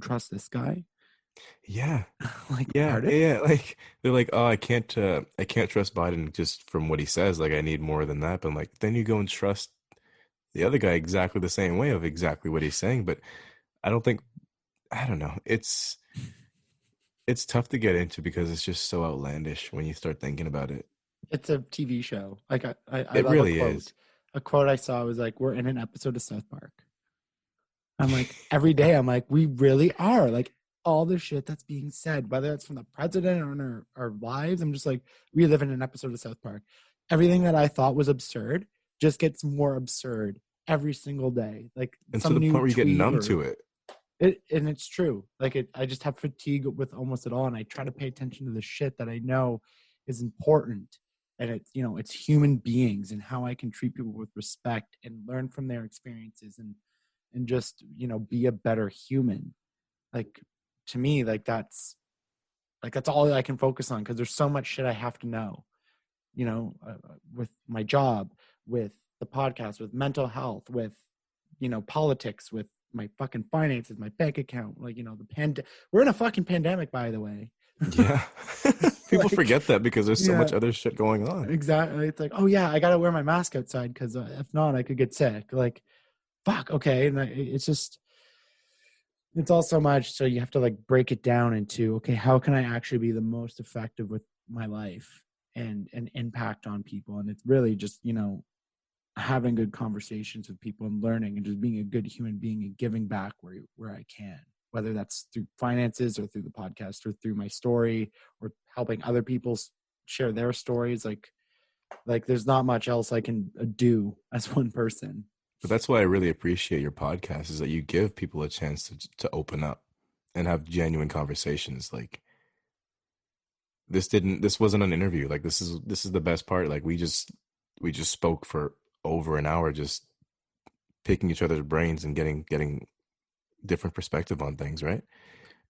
trust this guy? Yeah. Like, Yeah, pardon? yeah. Like they're like, oh, I can't trust Biden just from what he says. Like I need more than that. But I'm like, then you go and trust the other guy exactly the same way of exactly what he's saying. But I don't think, I don't know. It's tough to get into because it's just so outlandish when you start thinking about it. It's a TV show. Like I It love a really quote. is. A quote I saw was like, we're in an episode of South Park. I'm like, every day I'm like, we really are. Like all the shit that's being said, whether it's from the president or in our lives, I'm just like, we live in an episode of South Park. Everything that I thought was absurd just gets more absurd every single day. Like And to some the new point where you get tweet numb or to it. and it's true. Like I just have fatigue with almost it all. And I try to pay attention to the shit that I know is important. And it's human beings and how I can treat people with respect and learn from their experiences and just be a better human. Like to me, that's all I can focus on, because there's so much shit I have to know, with my job, with the podcast, with mental health, with politics, with my fucking finances, my bank account, like we're in a fucking pandemic, by the way. Yeah. People Like, forget that because there's so yeah, much other shit going on. exactly. It's like, oh yeah, I gotta wear my mask outside because if not I could get sick. Like fuck, okay. And it's all so much, so you have to like break it down into, okay, how can I actually be the most effective with my life and impact on people. And it's really just having good conversations with people and learning and just being a good human being and giving back where I can, whether that's through finances or through the podcast or through my story or helping other people share their stories. Like there's not much else I can do as one person. But that's why I really appreciate your podcast is that you give people a chance to open up and have genuine conversations. Like this wasn't an interview. Like this is the best part. Like we just spoke for over an hour, just picking each other's brains and getting different perspective on things, right?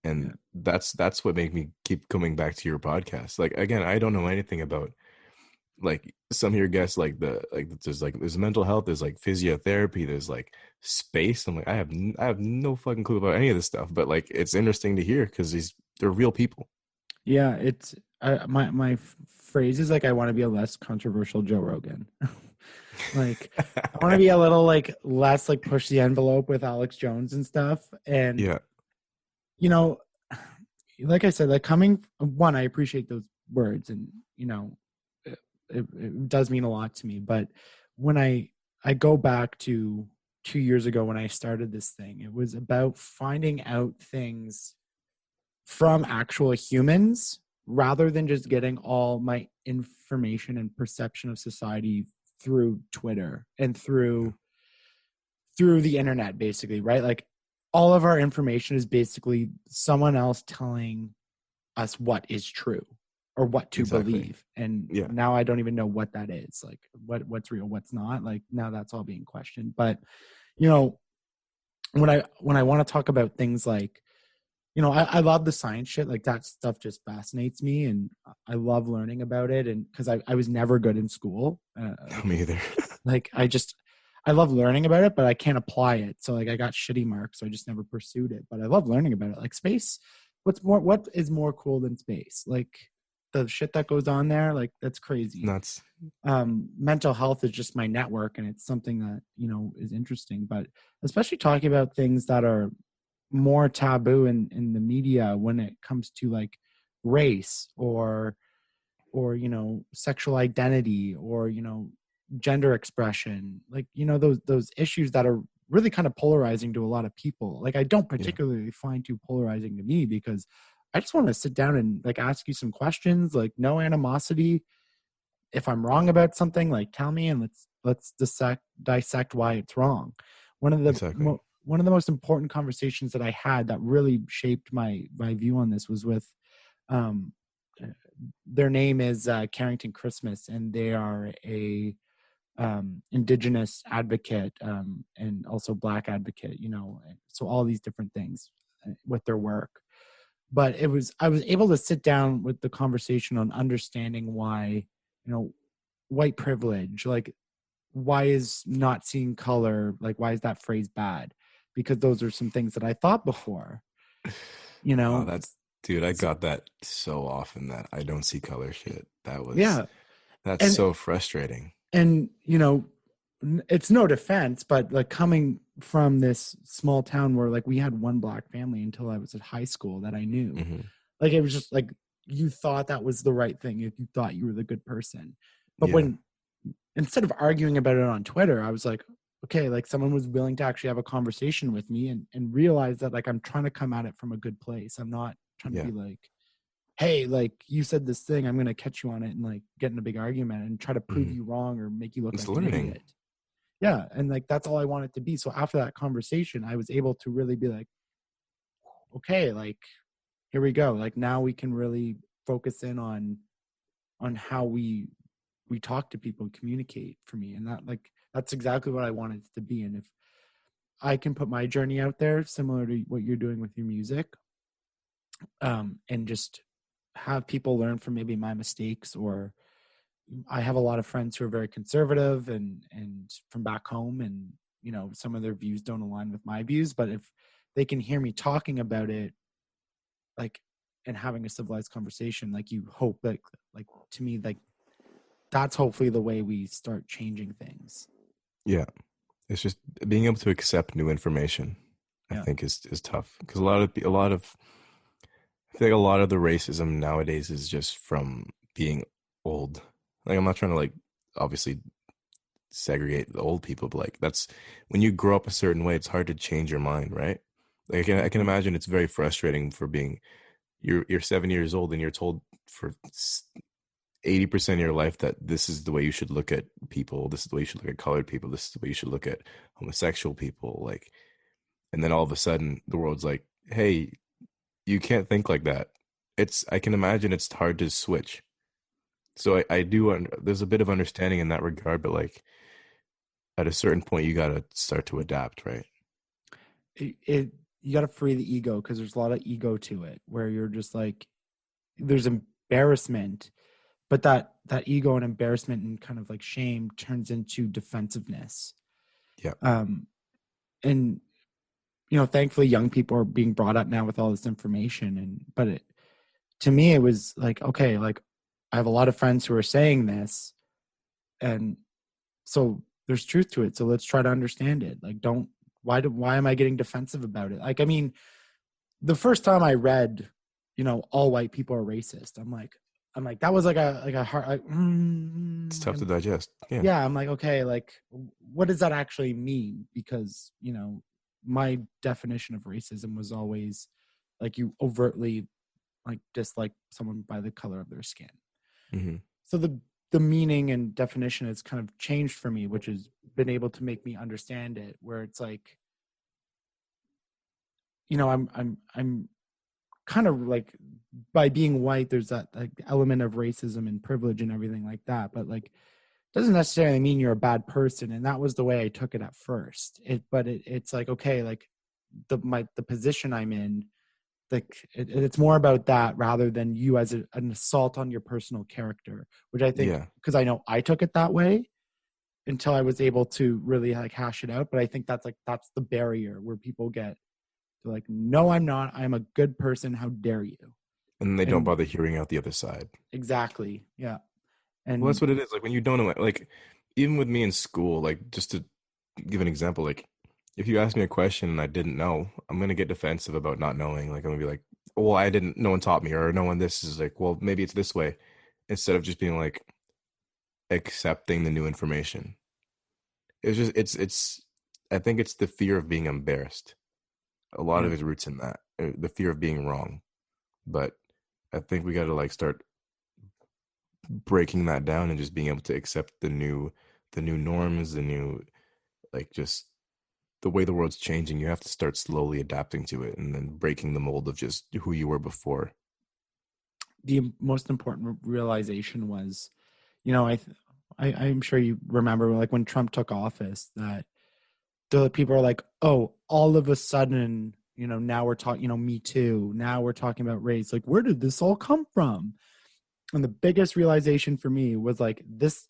And Yeah. that's what made me keep coming back to your podcast. Like again, I don't know anything about like some of your guests, like there's mental health, there's like physiotherapy, there's like space. I'm like, I have no fucking clue about any of this stuff, but like it's interesting to hear because they're real people. Yeah, it's my phrase is like, I want to be a less controversial Joe Rogan. Like I want to be a little like less like push the envelope with Alex Jones and stuff. And Yeah. you know, like I said, like I appreciate those words, and it does mean a lot to me. But when I go back to 2 years ago when I started this thing, it was about finding out things from actual humans rather than just getting all my information and perception of society through Twitter and through the internet, basically, right? Like all of our information is basically someone else telling us what is true or what to Exactly. believe. And Yeah. now I don't even know what that is. Like what's real, what's not. Like now that's all being questioned. But when I want to talk about things like I love the science shit. Like that stuff just fascinates me, and I love learning about it. And because I was never good in school, Me either. like I love learning about it, but I can't apply it. So like I got shitty marks, so I just never pursued it. But I love learning about it. Like space, what is more cool than space? Like the shit that goes on there, like that's crazy. Nuts. Mental health is just my network, and it's something that is interesting. But especially talking about things that are more taboo in the media when it comes to like race or sexual identity or gender expression, like those issues that are really kind of polarizing to a lot of people. Like I don't particularly find too polarizing to me, because I just want to sit down and like ask you some questions, like no animosity. If I'm wrong about something, like tell me, and let's dissect why it's wrong. One of the Exactly. one of the most important conversations that I had that really shaped my view on this was with um their name is Carrington Christmas, and they are a indigenous advocate, and also black advocate, so all these different things with their work. But I was able to sit down with the conversation on understanding why, white privilege, like why is not seeing color, like why is that phrase bad? Because those are some things that I thought before, you Oh, know. dude, I got that so often, that I don't see color shit. Yeah. That's and so frustrating. and it's no defense, but like coming from this small town where like we had one black family until I was at high school that I knew. Hmm. Like it was just like you thought that was the right thing if you thought you were the good person. But Yeah. when instead of arguing about it on Twitter, I was like, okay, like someone was willing to actually have a conversation with me and realize that like I'm trying to come at it from a good place. I'm not trying to Yeah. be like, hey, like you said this thing, I'm gonna catch you on it and like get in a big argument and try to prove Hmm. you wrong or make you look It's like an learning. idiot. Yeah. And like that's all I wanted to be. So after that conversation, I was able to really be like, okay, like here we go. Like now we can really focus in on how we talk to people and communicate for me. And that like that's exactly what I wanted it to be. And if I can put my journey out there similar to what you're doing with your music, and just have people learn from maybe my mistakes, or I have a lot of friends who are very conservative and from back home, and some of their views don't align with my views, but if they can hear me talking about it, like, and having a civilized conversation, like you hope that, like to me, like that's hopefully the way we start changing things. Yeah. It's just being able to accept new information, I Yeah. think is tough, because I feel like a lot of the racism nowadays is just from being old. Like I'm not trying to like obviously segregate the old people, but like that's when you grow up a certain way, it's hard to change your mind, right? Like I can imagine it's very frustrating for being you're 7 years old and you're told for 80% of your life that this is the way you should look at people, this is the way you should look at colored people, this is the way you should look at homosexual people, like, and then all of a sudden the world's like, hey, you can't think like that. I can imagine it's hard to switch. So I do there's a bit of understanding in that regard, but like at a certain point you got to start to adapt, right? it You got to free the ego, because there's a lot of ego to it where you're just like there's embarrassment, but that ego and embarrassment and kind of like shame turns into defensiveness. Yeah. And thankfully young people are being brought up now with all this information, but to me it was like, okay, like I have a lot of friends who are saying this, and so there's truth to it, so let's try to understand it. Like don't why am I getting defensive about it? Like I mean, the first time I read, all white people are racist, I'm like that was like a hard It's tough to and digest. Yeah. yeah, I'm like, okay, like what does that actually mean? Because my definition of racism was always like you overtly like dislike someone by the color of their skin. Hmm. So the meaning and definition has kind of changed for me, which has been able to make me understand it, where it's like, I'm kind of like, by being white, there's that like element of racism and privilege and everything like that, but like doesn't necessarily mean you're a bad person. And that was the way I took it at first. It's like, okay, like the position I'm in like it's more about that rather than you as an assault on your personal character, which I think, because I know I took it that way until I was able to really like hash it out. But I think that's the barrier where people get like, no, I'm not. I'm a good person. How dare you? And they don't bother hearing out the other side. Exactly. Yeah. And well, that's what it is. Like when you don't know, like even with me in school, like just to give an example, like if you ask me a question and I didn't know, I'm going to get defensive about not knowing. Like I'm going to be like, well, no one taught me, or no one, this is like, well, maybe it's this way, instead of just being like accepting the new information. It's I think it's the fear of being embarrassed. A lot of his roots in that, the fear of being wrong. But I think we got to like start breaking that down and just being able to accept the new norms, the new, like, just the way the world's changing. You have to start slowly adapting to it and then breaking the mold of just who you were before. The most important realization was, I'm sure you remember, like when Trump took office, that the people are like, oh, all of a sudden, now we're talking, Me Too. Now we're talking about race. Like, where did this all come from? And the biggest realization for me was like, this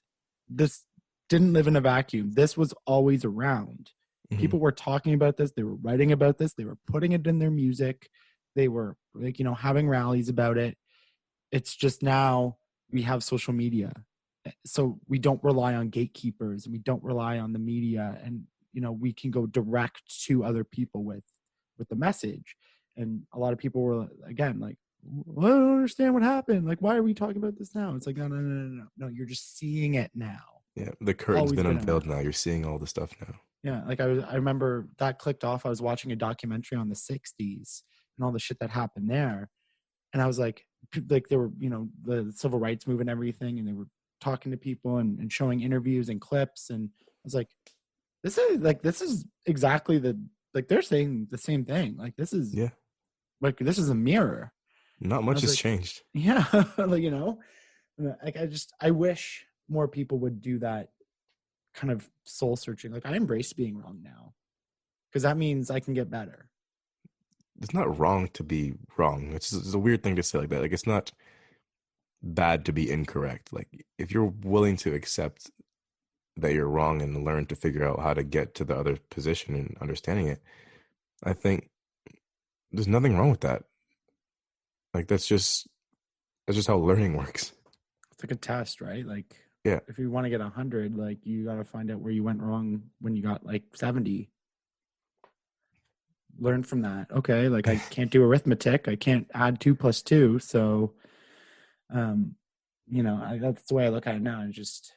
didn't live in a vacuum. This was always around. Mm-hmm. People were talking about this. They were writing about this. They were putting it in their music. They were like, having rallies about it. It's just now we have social media. So we don't rely on gatekeepers and we don't rely on the media. And, we can go direct to other people with the message. And a lot of people were, again, like, well, I don't understand what happened. Like, why are we talking about this now? It's like, no. You're just seeing it now. Yeah, the curtain's been unveiled now. You're seeing all the stuff now. Yeah, like I remember that clicked off. I was watching a documentary on the 60s and all the shit that happened there. And I was like they were, the civil rights movement and everything. And they were talking to people and showing interviews and clips. And I was like, this is exactly they're saying the same thing. Like, this is this is a mirror. Not much has changed. Yeah. Like, like I wish more people would do that kind of soul searching. Like, I embrace being wrong now because that means I can get better. It's not wrong to be wrong. It's a weird thing to say like that. Like, it's not bad to be incorrect. Like, if you're willing to accept that you're wrong and learn to figure out how to get to the other position and understanding it, I think there's nothing wrong with that. Like, that's just how learning works. It's like a test, right? Like, yeah, if you want to get 100, like, you got to find out where you went wrong when you got like 70. Learn from that. Okay, like, I can't do arithmetic. I can't add 2 + 2. So, that's the way I look at it now. It's just,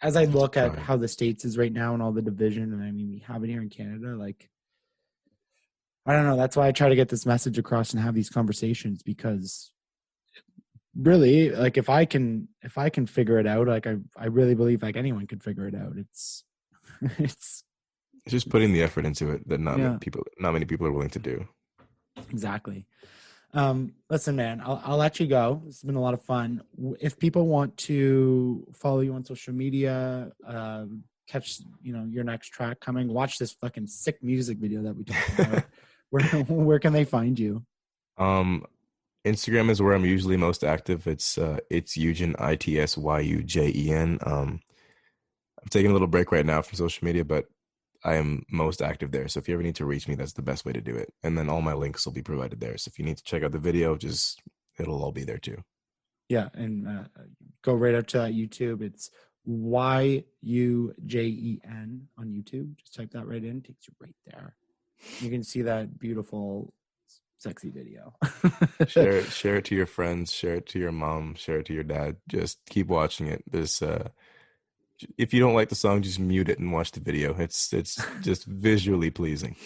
as I look at how the States is right now and all the division, and I mean, we have it here in Canada, like, I don't know. That's why I try to get this message across and have these conversations, because really, like, if I can figure it out, like, I really believe like anyone could figure it out. It's just putting the effort into it that not many people are willing to do. Exactly. Listen, man, I'll let you go. It's been a lot of fun. If people want to follow you on social media, catch, your next track coming, watch this fucking sick music video that we talked about. Where can they find you? Instagram is where I'm usually most active. It's Yujen, ITSYUJEN. I'm taking a little break right now from social media, but I am most active there. So if you ever need to reach me, that's the best way to do it. And then all my links will be provided there. So if you need to check out the video, it'll all be there too. Yeah, and go right up to that YouTube. It's YUJEN on YouTube. Just type that right in. It takes you right there. You can see that beautiful, sexy video. Share it to your friends. Share it to your mom. Share it to your dad. Just keep watching it. There's if you don't like the song, just mute it and watch the video. It's just visually pleasing.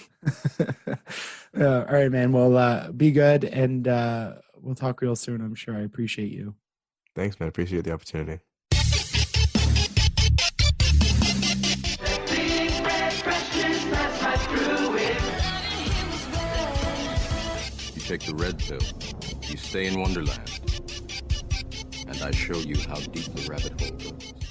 All right, man. Well, be good, and we'll talk real soon, I'm sure. I appreciate you. Thanks, man. I appreciate the opportunity. You take the red pill, you stay in Wonderland, and I show you how deep the rabbit hole goes.